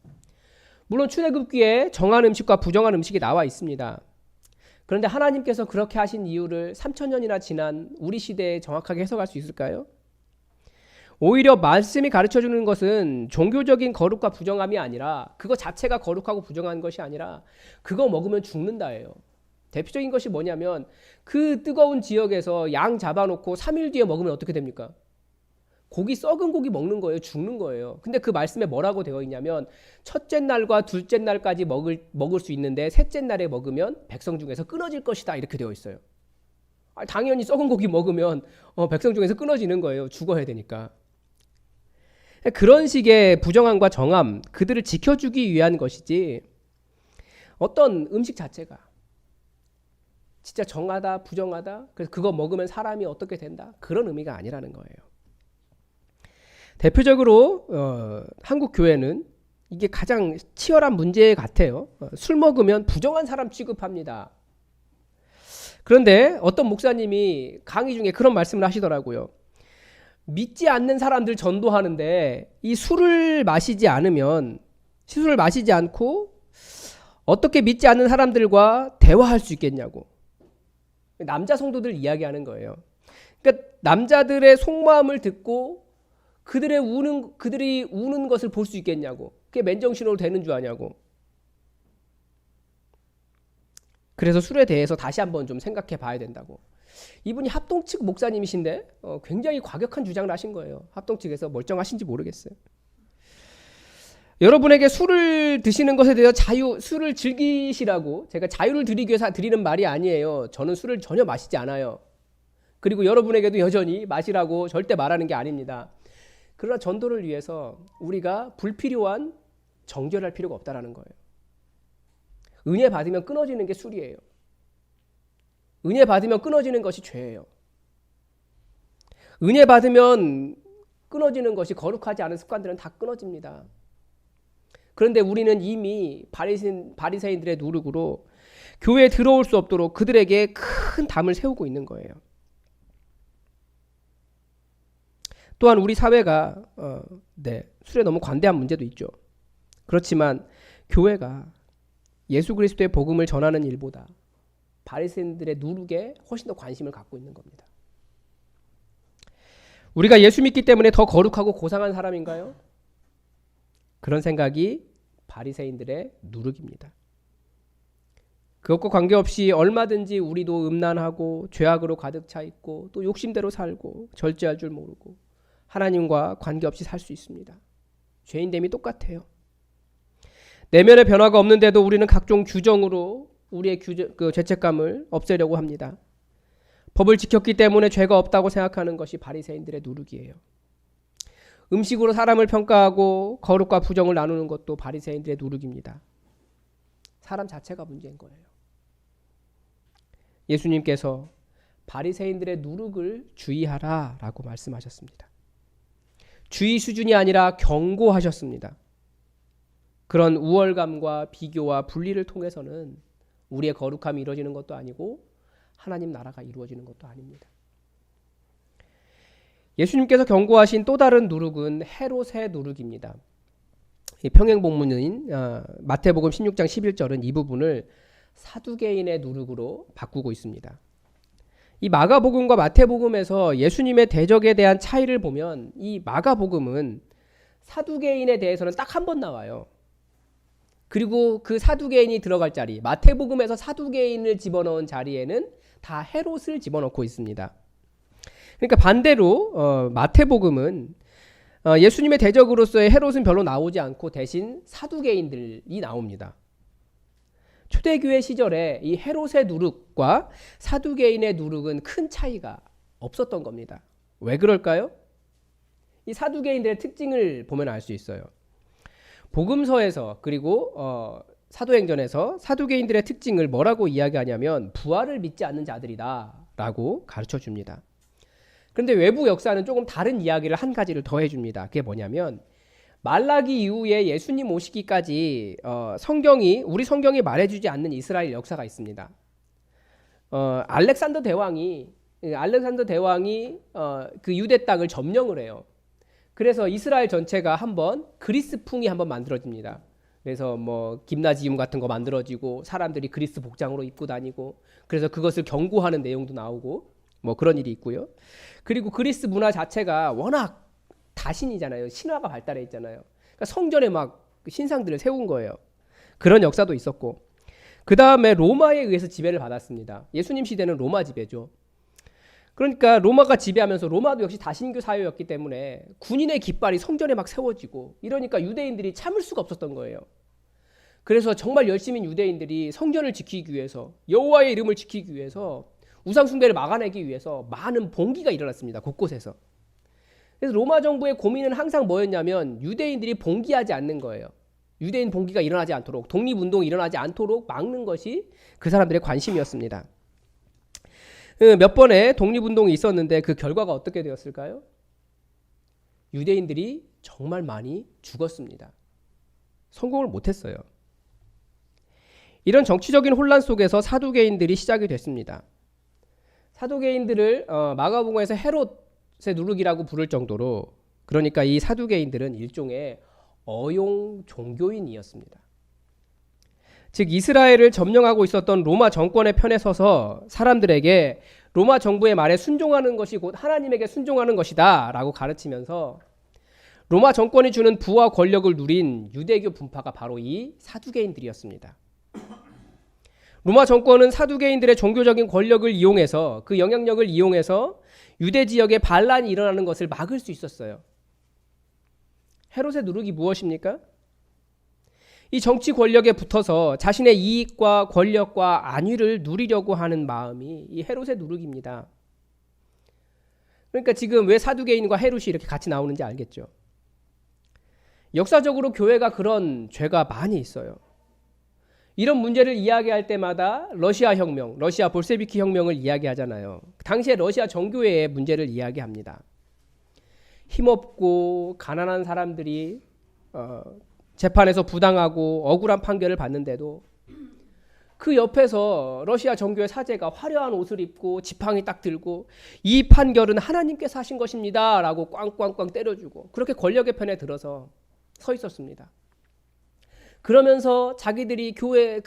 물론 출애굽기에 정한 음식과 부정한 음식이 나와 있습니다. 그런데 하나님께서 그렇게 하신 이유를 3000년이나 지난 우리 시대에 정확하게 해석할 수 있을까요? 오히려 말씀이 가르쳐주는 것은 종교적인 거룩과 부정함이 아니라 그거 자체가 거룩하고 부정한 것이 아니라 그거 먹으면 죽는다예요. 대표적인 것이 뭐냐면 그 뜨거운 지역에서 양 잡아놓고 3일 뒤에 먹으면 어떻게 됩니까? 썩은 고기 먹는 거예요. 죽는 거예요. 근데 그 말씀에 뭐라고 되어 있냐면 첫째 날과 둘째 날까지 먹을 수 있는데 셋째 날에 먹으면 백성 중에서 끊어질 것이다 이렇게 되어 있어요. 당연히 썩은 고기 먹으면 백성 중에서 끊어지는 거예요. 죽어야 되니까. 그런 식의 부정함과 정함, 그들을 지켜주기 위한 것이지 어떤 음식 자체가 진짜 정하다, 부정하다, 그래서 그거 먹으면 사람이 어떻게 된다, 그런 의미가 아니라는 거예요. 대표적으로 한국 교회는 이게 가장 치열한 문제 같아요. 술 먹으면 부정한 사람 취급합니다. 그런데 어떤 목사님이 강의 중에 그런 말씀을 하시더라고요. 믿지 않는 사람들 전도하는데 이 술을 마시지 않고 어떻게 믿지 않는 사람들과 대화할 수 있겠냐고. 남자 성도들 이야기하는 거예요. 그러니까 남자들의 속마음을 듣고 그들이 우는 것을 볼 수 있겠냐고. 그게 맨정신으로 되는 줄 아냐고. 그래서 술에 대해서 다시 한번 좀 생각해 봐야 된다고. 이분이 합동 측 목사님이신데 굉장히 과격한 주장을 하신 거예요. 합동 측에서 멀쩡하신지 모르겠어요. 여러분에게 술을 드시는 것에 대해서 술을 즐기시라고 제가 자유를 드리기 위해서 드리는 말이 아니에요. 저는 술을 전혀 마시지 않아요. 그리고 여러분에게도 여전히 마시라고 절대 말하는 게 아닙니다. 그러나 전도를 위해서 우리가 불필요한 정죄를 할 필요가 없다라는 거예요. 은혜 받으면 끊어지는 게 술이에요. 은혜 받으면 끊어지는 것이 죄예요. 은혜 받으면 끊어지는 것이 거룩하지 않은 습관들은 다 끊어집니다. 그런데 우리는 이미 바리새인들의 누룩으로 교회에 들어올 수 없도록 그들에게 큰 담을 세우고 있는 거예요. 또한 우리 사회가 술에 너무 관대한 문제도 있죠. 그렇지만 교회가 예수 그리스도의 복음을 전하는 일보다 바리새인들의 누룩에 훨씬 더 관심을 갖고 있는 겁니다. 우리가 예수 믿기 때문에 더 거룩하고 고상한 사람인가요? 그런 생각이 바리새인들의 누룩입니다. 그것과 관계없이 얼마든지 우리도 음란하고 죄악으로 가득 차 있고 또 욕심대로 살고 절제할 줄 모르고 하나님과 관계없이 살 수 있습니다. 죄인됨이 똑같아요. 내면의 변화가 없는데도 우리는 각종 규정으로 우리의 죄책감을 없애려고 합니다. 법을 지켰기 때문에 죄가 없다고 생각하는 것이 바리새인들의 누룩이에요. 음식으로 사람을 평가하고 거룩과 부정을 나누는 것도 바리새인들의 누룩입니다. 사람 자체가 문제인 거예요. 예수님께서 바리새인들의 누룩을 주의하라라고 말씀하셨습니다. 주의 수준이 아니라 경고하셨습니다. 그런 우월감과 비교와 분리를 통해서는 우리의 거룩함이 이루어지는 것도 아니고 하나님 나라가 이루어지는 것도 아닙니다. 예수님께서 경고하신 또 다른 누룩은 헤롯의 누룩입니다. 이 평행본문인 마태복음 16장 11절은 이 부분을 사두개인의 누룩으로 바꾸고 있습니다. 이 마가복음과 마태복음에서 예수님의 대적에 대한 차이를 보면 이 마가복음은 사두개인에 대해서는 딱 한 번 나와요. 그리고 그 사두개인이 들어갈 자리, 마태복음에서 사두개인을 집어넣은 자리에는 다 헤롯을 집어넣고 있습니다. 그러니까 반대로 마태복음은 예수님의 대적으로서의 헤롯은 별로 나오지 않고 대신 사두개인들이 나옵니다. 초대교회 시절에 이 헤롯의 누룩과 사두개인의 누룩은 큰 차이가 없었던 겁니다. 왜 그럴까요? 이 사두개인들의 특징을 보면 알 수 있어요. 복음서에서 그리고 사도행전에서 사두개인들의 특징을 뭐라고 이야기하냐면 부활을 믿지 않는 자들이다 라고 가르쳐 줍니다. 그런데 외부 역사는 조금 다른 이야기를 한 가지를 더 해줍니다. 그게 뭐냐면 말라기 이후에 예수님 오시기까지 우리 성경이 말해주지 않는 이스라엘 역사가 있습니다. 알렉산더 대왕이 그 유대 땅을 점령을 해요. 그래서 이스라엘 전체가 한번 그리스풍이 한번 만들어집니다. 그래서 뭐 김나지움 같은 거 만들어지고 사람들이 그리스 복장으로 입고 다니고 그래서 그것을 경고하는 내용도 나오고 뭐 그런 일이 있고요. 그리고 그리스 문화 자체가 워낙 다신이잖아요. 신화가 발달해 있잖아요. 그러니까 성전에 막 신상들을 세운 거예요. 그런 역사도 있었고 그 다음에 로마에 의해서 지배를 받았습니다. 예수님 시대는 로마 지배죠. 그러니까 로마가 지배하면서 로마도 역시 다신교 사회였기 때문에 군인의 깃발이 성전에 막 세워지고 이러니까 유대인들이 참을 수가 없었던 거예요. 그래서 정말 열심인 유대인들이 성전을 지키기 위해서 여호와의 이름을 지키기 위해서 우상 숭배를 막아내기 위해서 많은 봉기가 일어났습니다. 곳곳에서. 그래서 로마 정부의 고민은 항상 뭐였냐면 유대인들이 봉기하지 않는 거예요. 유대인 봉기가 일어나지 않도록, 독립운동이 일어나지 않도록 막는 것이 그 사람들의 관심이었습니다. 몇 번의 독립운동이 있었는데 그 결과가 어떻게 되었을까요? 유대인들이 정말 많이 죽었습니다. 성공을 못했어요. 이런 정치적인 혼란 속에서 사두개인들이 시작이 됐습니다. 사두개인들을 마가복음에서 헤롯의 누룩이라고 부를 정도로, 그러니까 이 사두개인들은 일종의 어용 종교인이었습니다. 즉 이스라엘을 점령하고 있었던 로마 정권의 편에 서서 사람들에게 로마 정부의 말에 순종하는 것이 곧 하나님에게 순종하는 것이다 라고 가르치면서 로마 정권이 주는 부와 권력을 누린 유대교 분파가 바로 이 사두개인들이었습니다. 로마 정권은 사두개인들의 종교적인 권력을 이용해서, 그 영향력을 이용해서 유대 지역에 반란이 일어나는 것을 막을 수 있었어요. 헤롯의 누룩이 무엇입니까? 이 정치 권력에 붙어서 자신의 이익과 권력과 안위를 누리려고 하는 마음이 이 헤롯의 누룩입니다. 그러니까 지금 왜 사두개인과 헤롯이 이렇게 같이 나오는지 알겠죠? 역사적으로 교회가 그런 죄가 많이 있어요. 이런 문제를 이야기할 때마다 러시아 혁명, 러시아 볼세비키 혁명을 이야기하잖아요. 당시에 러시아 정교회의 문제를 이야기합니다. 힘없고 가난한 사람들이 재판에서 부당하고 억울한 판결을 받는데도 그 옆에서 러시아 정교회 사제가 화려한 옷을 입고 지팡이 딱 들고 이 판결은 하나님께서 하신 것입니다 라고 꽝꽝꽝 때려주고 그렇게 권력의 편에 들어서 서 있었습니다. 그러면서 자기들이 교회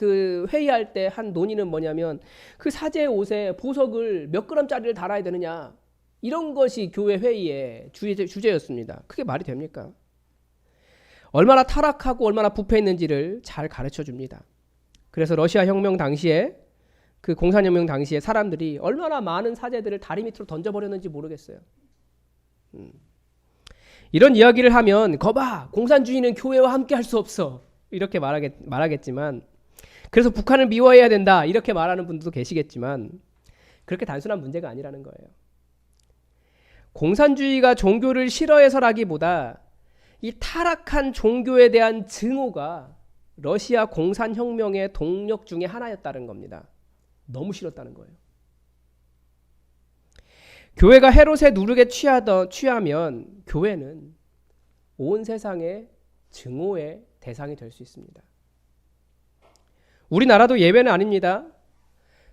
회의할 때 한 논의는 뭐냐면 그 사제의 옷에 보석을 몇 그램짜리를 달아야 되느냐, 이런 것이 교회 회의의 주제였습니다. 그게 말이 됩니까? 얼마나 타락하고 얼마나 부패했는지를 잘 가르쳐 줍니다. 그래서 러시아 혁명 당시에, 그 공산혁명 당시에 사람들이 얼마나 많은 사제들을 다리 밑으로 던져버렸는지 모르겠어요. 이런 이야기를 하면 거봐, 공산주의는 교회와 함께 할 수 없어, 이렇게 말하겠지만, 그래서 북한을 미워해야 된다, 이렇게 말하는 분들도 계시겠지만 그렇게 단순한 문제가 아니라는 거예요. 공산주의가 종교를 싫어해서라기보다 이 타락한 종교에 대한 증오가 러시아 공산혁명의 동력 중에 하나였다는 겁니다. 너무 싫었다는 거예요. 교회가 헤롯의 누룩에 취하면 교회는 온 세상의 증오의 대상이 될 수 있습니다. 우리나라도 예외는 아닙니다.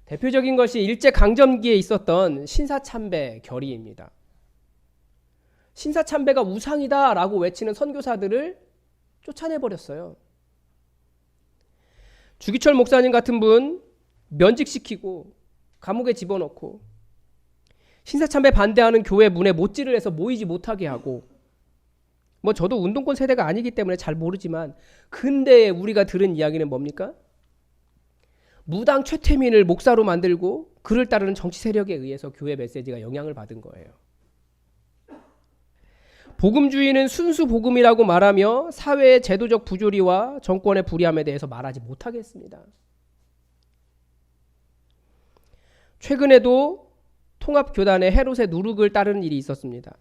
대표적인 것이 일제강점기에 있었던 신사참배 결의입니다. 신사참배가 우상이다 라고 외치는 선교사들을 쫓아내버렸어요. 주기철 목사님 같은 분 면직시키고 감옥에 집어넣고, 신사참배 반대하는 교회 문에 못질을 해서 모이지 못하게 하고, 뭐 저도 운동권 세대가 아니기 때문에 잘 모르지만 근대에 우리가 들은 이야기는 뭡니까? 무당 최태민을 목사로 만들고 그를 따르는 정치 세력에 의해서 교회 메시지가 영향을 받은 거예요. 복음주의는 순수 복음이라고 말하며 사회의 제도적 부조리와 정권의 불의함에 대해서 말하지 못하게 했습니다. 최근에도 통합교단의 헤롯의 누룩을 따르는 일이 있었습니다.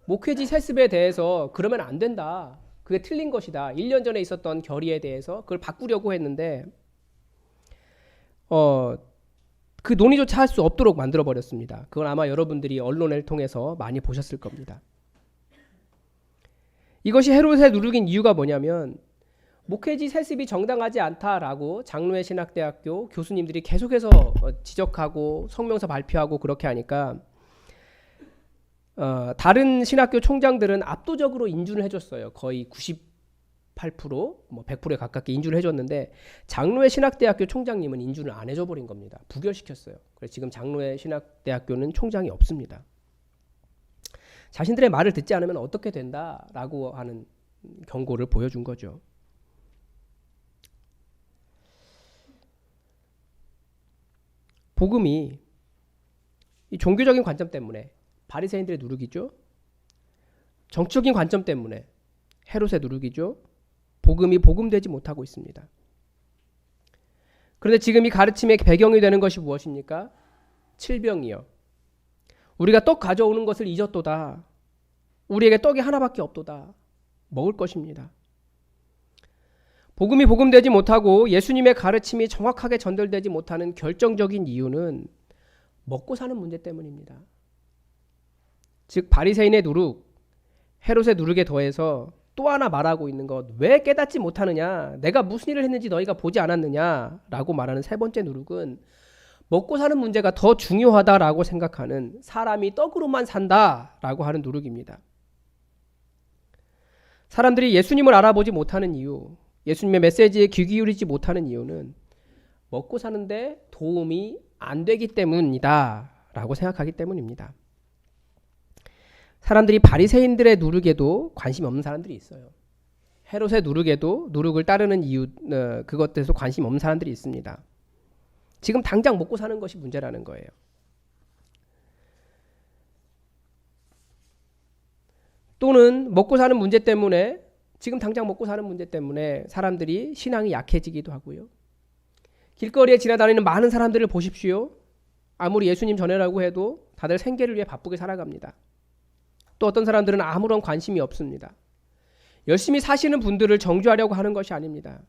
목회지 세습에 대해서 그러면 안 된다, 그게 틀린 것이다, 1년 전에 있었던 결의에 대해서 그걸 바꾸려고 했는데 그 논의조차 할 수 없도록 만들어버렸습니다. 그건 아마 여러분들이 언론을 통해서 많이 보셨을 겁니다. 이것이 헤롯의 누룩인 이유가 뭐냐면, 목회지 세습이 정당하지 않다라고 장로회 신학대학교 교수님들이 계속해서 지적하고 성명서 발표하고 그렇게 하니까 다른 신학교 총장들은 압도적으로 인준을 해줬어요. 거의 98%, 뭐 100%에 가깝게 인준을 해줬는데 장로회 신학대학교 총장님은 인준을 안 해줘버린 겁니다. 부결시켰어요. 그래서 지금 장로회 신학대학교는 총장이 없습니다. 자신들의 말을 듣지 않으면 어떻게 된다라고 하는 경고를 보여준 거죠. 복음이 이 종교적인 관점 때문에 바리새인들의 누룩이죠. 정치적인 관점 때문에 헤롯의 누룩이죠. 복음이 복음되지 못하고 있습니다. 그런데 지금 이 가르침의 배경이 되는 것이 무엇입니까? 칠병이요. 우리가 떡 가져오는 것을 잊었도다. 우리에게 떡이 하나밖에 없도다. 먹을 것입니다. 복음이 복음되지 못하고 예수님의 가르침이 정확하게 전달되지 못하는 결정적인 이유는 먹고 사는 문제 때문입니다. 즉 바리새인의 누룩, 헤롯의 누룩에 더해서 또 하나 말하고 있는 것, 왜 깨닫지 못하느냐, 내가 무슨 일을 했는지 너희가 보지 않았느냐라고 말하는 세 번째 누룩은 먹고 사는 문제가 더 중요하다라고 생각하는, 사람이 떡으로만 산다라고 하는 누룩입니다. 사람들이 예수님을 알아보지 못하는 이유, 예수님의 메시지에 귀 기울이지 못하는 이유는 먹고 사는데 도움이 안 되기 때문이다 라고 생각하기 때문입니다. 사람들이 바리새인들의 누룩에도 관심이 없는 사람들이 있어요. 헤롯의 누룩에도, 누룩을 따르는 이유, 그것에서 관심 없는 사람들이 있습니다. 지금 당장 먹고 사는 것이 문제라는 거예요. 또는 먹고 사는 문제 때문에, 지금 당장 먹고 사는 문제 때문에 사람들이 신앙이 약해지기도 하고요. 길거리에 지나다니는 많은 사람들을 보십시오. 아무리 예수님 전해라고 해도 다들 생계를 위해 바쁘게 살아갑니다. 또 어떤 사람들은 아무런 관심이 없습니다. 열심히 사시는 분들을 정죄하려고 하는 것이 아닙니다.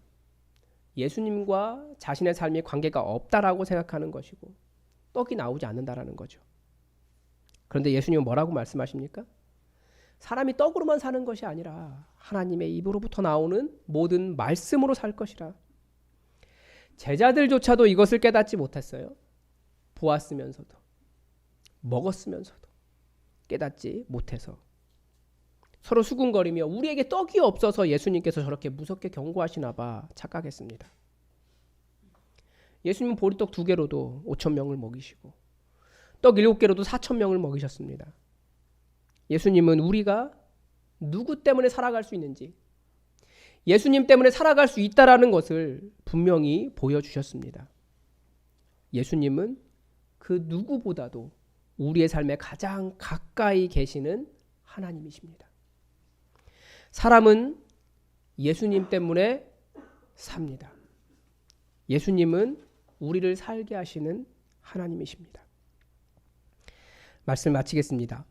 예수님과 자신의 삶의 관계가 없다라고 생각하는 것이고 떡이 나오지 않는다라는 거죠. 그런데 예수님은 뭐라고 말씀하십니까? 사람이 떡으로만 사는 것이 아니라 하나님의 입으로부터 나오는 모든 말씀으로 살 것이라. 제자들조차도 이것을 깨닫지 못했어요. 보았으면서도, 먹었으면서도 깨닫지 못해서 서로 수군거리며 우리에게 떡이 없어서 예수님께서 저렇게 무섭게 경고하시나 봐 착각했습니다. 예수님은 보리떡 2개로도 5,000명을 먹이시고 떡 7개로도 4,000명을 먹이셨습니다. 예수님은 우리가 누구 때문에 살아갈 수 있는지, 예수님 때문에 살아갈 수 있다라는 것을 분명히 보여주셨습니다. 예수님은 그 누구보다도 우리의 삶에 가장 가까이 계시는 하나님이십니다. 사람은 예수님 때문에 삽니다. 예수님은 우리를 살게 하시는 하나님이십니다. 말씀 마치겠습니다.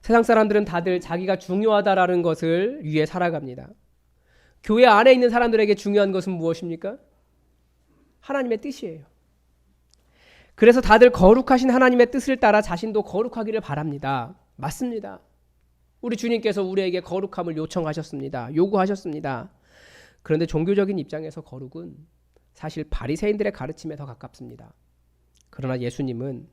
세상 사람들은 다들 자기가 중요하다라는 것을 위해 살아갑니다. 교회 안에 있는 사람들에게 중요한 것은 무엇입니까? 하나님의 뜻이에요. 그래서 다들 거룩하신 하나님의 뜻을 따라 자신도 거룩하기를 바랍니다. 맞습니다. 우리 주님께서 우리에게 거룩함을 요청하셨습니다. 요구하셨습니다. 그런데 종교적인 입장에서 거룩은 사실 바리새인들의 가르침에 더 가깝습니다. 그러나 예수님은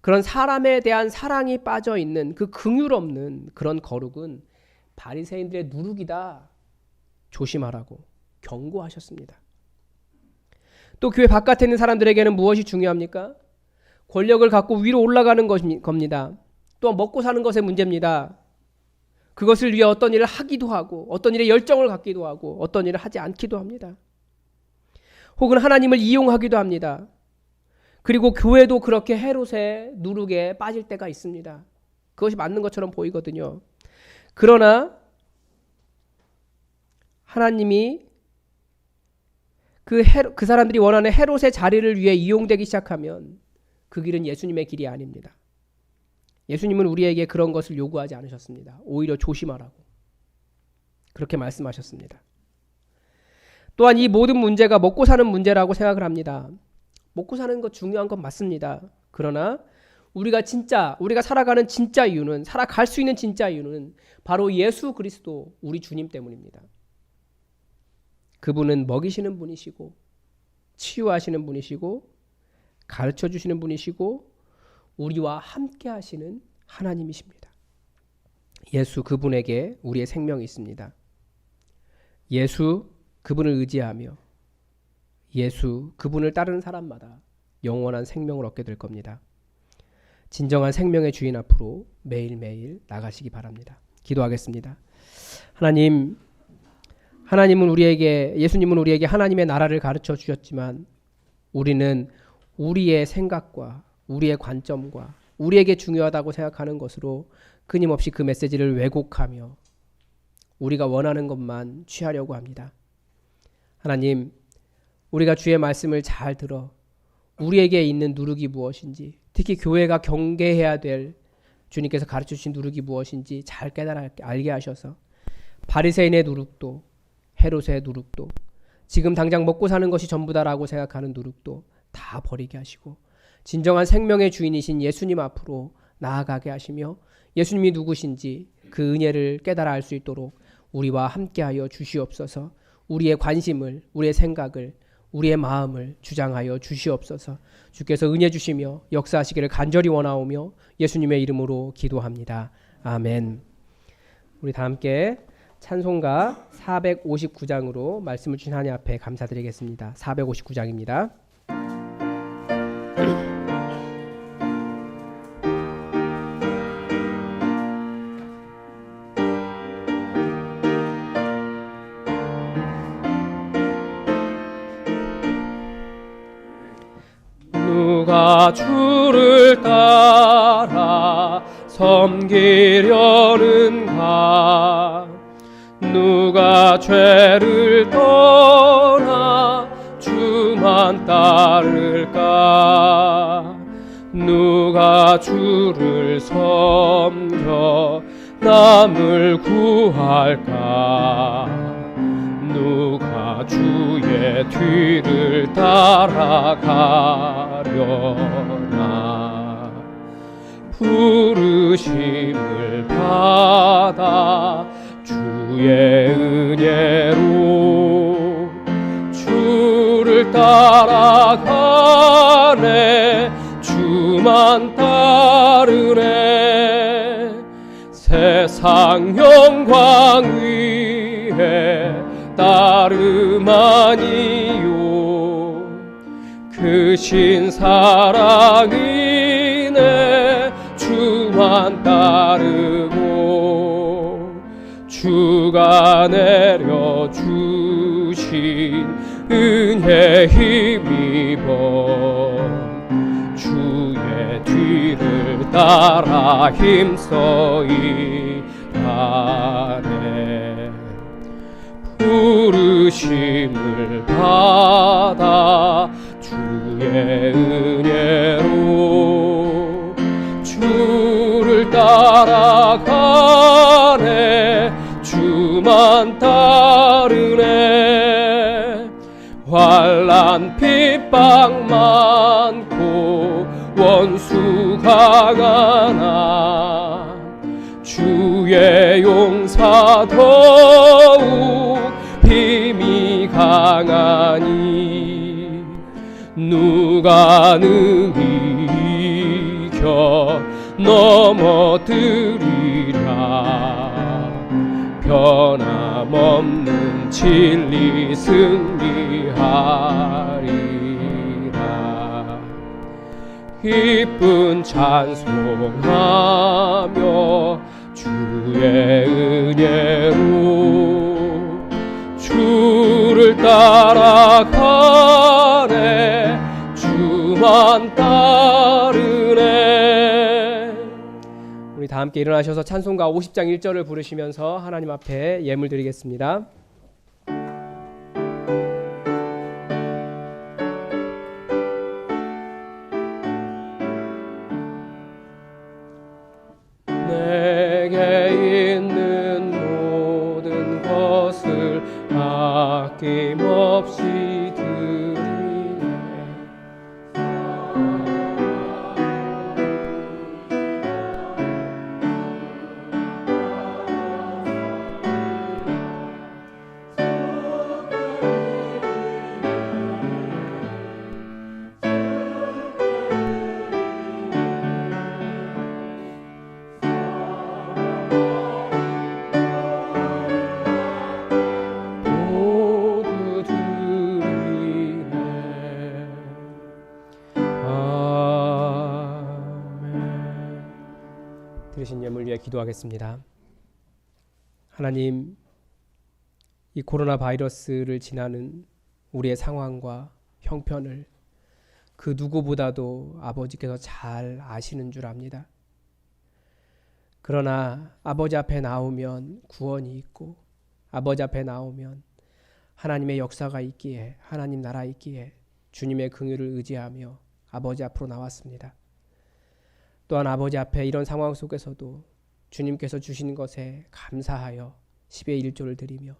그런 사람에 대한 사랑이 빠져 있는 그 긍휼 없는 그런 거룩은 바리새인들의 누룩이다. 조심하라고 경고하셨습니다. 또 교회 바깥에 있는 사람들에게는 무엇이 중요합니까? 권력을 갖고 위로 올라가는 겁니다. 또 먹고 사는 것의 문제입니다. 그것을 위해 어떤 일을 하기도 하고 어떤 일에 열정을 갖기도 하고 어떤 일을 하지 않기도 합니다. 혹은 하나님을 이용하기도 합니다. 그리고 교회도 그렇게 헤롯의 누룩에 빠질 때가 있습니다. 그것이 맞는 것처럼 보이거든요. 그러나 하나님이 그 사람들이 원하는 헤롯의 자리를 위해 이용되기 시작하면 그 길은 예수님의 길이 아닙니다. 예수님은 우리에게 그런 것을 요구하지 않으셨습니다. 오히려 조심하라고 그렇게 말씀하셨습니다. 또한 이 모든 문제가 먹고 사는 문제라고 생각을 합니다. 먹고 사는 것 중요한 건 맞습니다. 그러나 우리가 살아가는 진짜 이유는, 살아갈 수 있는 진짜 이유는 바로 예수 그리스도 우리 주님 때문입니다. 그분은 먹이시는 분이시고 치유하시는 분이시고 가르쳐 주시는 분이시고 우리와 함께 하시는 하나님이십니다. 예수 그분에게 우리의 생명이 있습니다. 예수 그분을 의지하며 예수 그분을 따르는 사람마다 영원한 생명을 얻게 될 겁니다. 진정한 생명의 주인 앞으로 매일매일 나가시기 바랍니다. 기도하겠습니다. 예수님은 우리에게 하나님의 나라를 가르쳐 주셨지만 우리는 우리의 생각과 우리의 관점과 우리에게 중요하다고 생각하는 것으로 끊임없이 그 메시지를 왜곡하며 우리가 원하는 것만 취하려고 합니다. 하나님, 우리가 주의 말씀을 잘 들어 우리에게 있는 누룩이 무엇인지, 특히 교회가 경계해야 될 주님께서 가르쳐 주신 누룩이 무엇인지 잘 깨달아 알게 하셔서 바리새인의 누룩도 헤롯의 누룩도 지금 당장 먹고 사는 것이 전부다라고 생각하는 누룩도 다 버리게 하시고 진정한 생명의 주인이신 예수님 앞으로 나아가게 하시며 예수님이 누구신지 그 은혜를 깨달아 알 수 있도록 우리와 함께하여 주시옵소서. 우리의 관심을, 우리의 생각을, 우리의 마음을 주장하여 주시옵소서. 주께서 은혜 주시며 역사하시기를 간절히 원하오며 예수님의 이름으로 기도합니다. 아멘. 우리 다 함께 찬송가 459장으로 말씀을 주신 하나님 앞에 감사드리겠습니다. 459장입니다. 누가 주를 따라 섬기려는가? 누가 죄를 떠나 주만 따를까? 누가 주를 섬겨 남을 구할까? 누가 주의 뒤를 따라가려나? 부르심을 받아 주의 은혜로 주를 따라가네. 주만 따르네. 세상 영광 위에 따름 아니요 그 신사랑이네. 주만 따르고 주가 내려주신 은혜 힘입어 주의 뒤를 따라 힘써이 가네. 부르심을 받아 주의 은혜로 주를 따라가네. 주만 따르네. 환난 핍박 많고 원수 강하나 주의 용사 더욱 힘이 강하니 누가 능히 이겨 넘어뜨리랴. 변함없는 진리 승리하리라. 기쁜 찬송하며 주의 은혜로 주를 따라가네. 주만 따르네. 우리 다 함께 일어나셔서 찬송가 50장 1절을 부르시면서 하나님 앞에 예물 드리겠습니다. 내게 있는 모든 것을 아낌없이 드리네. 드리신 예물 위해 기도하겠습니다. 하나님, 이 코로나 바이러스를 지나는 우리의 상황과 형편을 그 누구보다도 아버지께서 잘 아시는 줄 압니다. 그러나 아버지 앞에 나오면 구원이 있고 아버지 앞에 나오면 하나님의 역사가 있기에, 하나님 나라 있기에 주님의 긍휼을 의지하며 아버지 앞으로 나왔습니다. 또한 아버지 앞에 이런 상황 속에서도 주님께서 주신 것에 감사하여 10의 1조를 드리며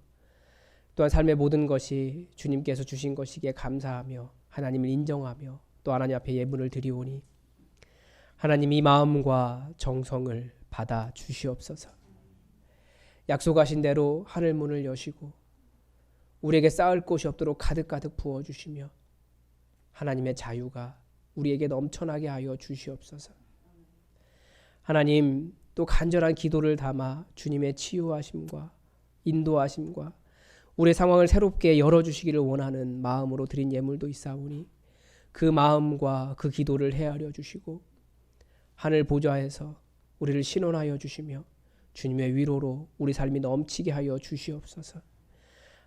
또한 삶의 모든 것이 주님께서 주신 것이기에 감사하며 하나님을 인정하며 또 하나님 앞에 예물을 드리오니 하나님 이 마음과 정성을 받아 주시옵소서. 약속하신 대로 하늘 문을 여시고 우리에게 쌓을 곳이 없도록 가득가득 부어주시며 하나님의 자유가 우리에게 넘쳐나게 하여 주시옵소서. 하나님 또 간절한 기도를 담아 주님의 치유하심과 인도하심과 우리의 상황을 새롭게 열어주시기를 원하는 마음으로 드린 예물도 있사오니 그 마음과 그 기도를 헤아려 주시고 하늘 보좌에서 우리를 신원하여 주시며 주님의 위로로 우리 삶이 넘치게 하여 주시옵소서.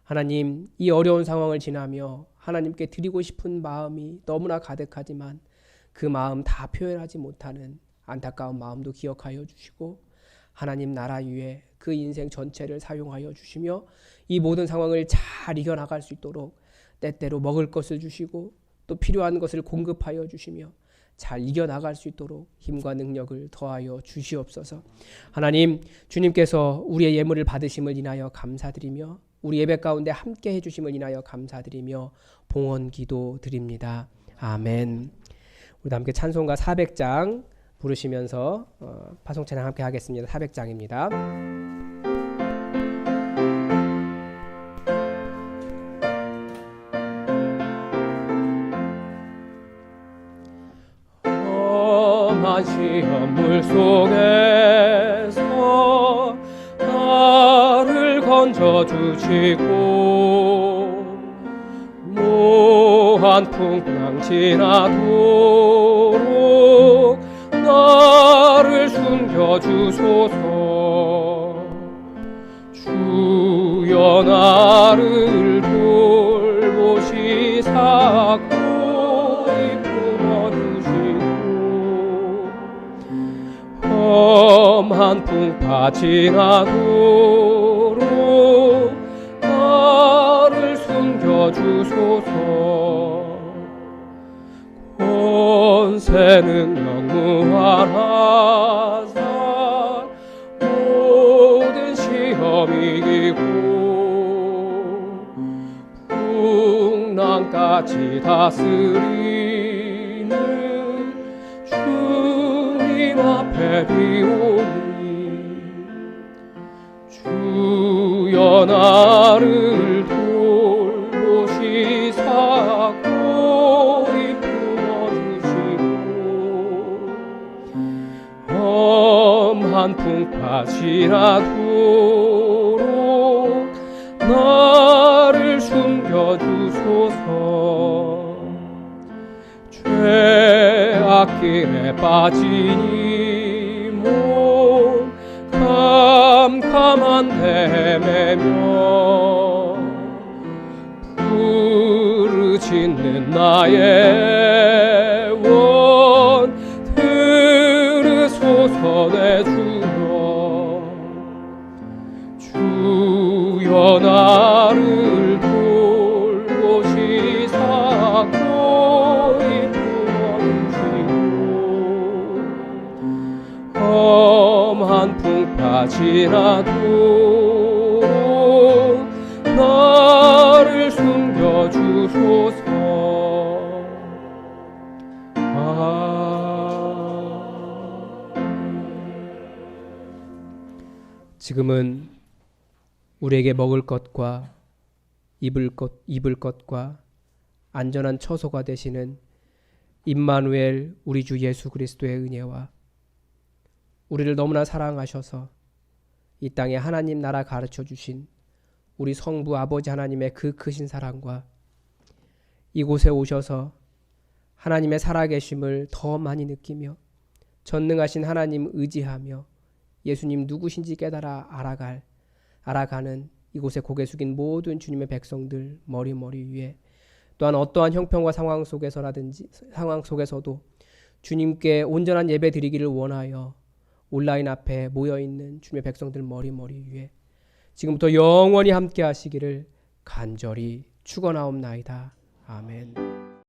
하나님 이 어려운 상황을 지나며 하나님께 드리고 싶은 마음이 너무나 가득하지만 그 마음 다 표현하지 못하는 안타까운 마음도 기억하여 주시고 하나님 나라 위에 그 인생 전체를 사용하여 주시며 이 모든 상황을 잘 이겨나갈 수 있도록 때때로 먹을 것을 주시고 또 필요한 것을 공급하여 주시며 잘 이겨나갈 수 있도록 힘과 능력을 더하여 주시옵소서. 하나님 주님께서 우리의 예물을 받으심을 인하여 감사드리며 우리 예배 가운데 함께 해주심을 인하여 감사드리며 봉헌 기도 드립니다. 아멘. 우리 함께 찬송가 400장 부르시면서 파송찬양 함께 하겠습니다. 400장입니다. 험한 시험 물속에서 나를 건져주시고 모한 풍랑 지나도록 나를 숨겨주소서. 주여 나를 돌보시사 고이 품어주시고 험한 풍파 지나도록 나를 숨겨주소서. 권세 능력 무한하사 모든 시험 이기고 풍랑까지 다스리는 주님 앞에 비오니 주여 나를 돌보시사 고이 험한 풍파 지나도록 나를 숨겨주소서. 죄악길에 빠진 이 몸 캄캄한데 헤매며 부르짖는 나의 원 들으소서 주여 나를 돌보시사 고이 품어주시고 험한 풍파 지나도록 나를 숨겨주소서. 지금은 우리에게 먹을 것과 입을 것과 안전한 처소가 되시는 임마누엘 우리 주 예수 그리스도의 은혜와 우리를 너무나 사랑하셔서 이 땅에 하나님 나라 가르쳐 주신 우리 성부 아버지 하나님의 그 크신 사랑과 이곳에 오셔서 하나님의 살아계심을 더 많이 느끼며 전능하신 하나님 의지하며 예수님 누구신지 깨달아 알아가는 이곳에 고개 숙인 모든 주님의 백성들 머리 위에 또한 어떠한 형편과 상황 속에서도 주님께 온전한 예배 드리기를 원하여 온라인 앞에 모여있는 주님의 백성들 머리 위에 지금부터 영원히 함께 하시기를 간절히 축원하옵나이다. 아멘.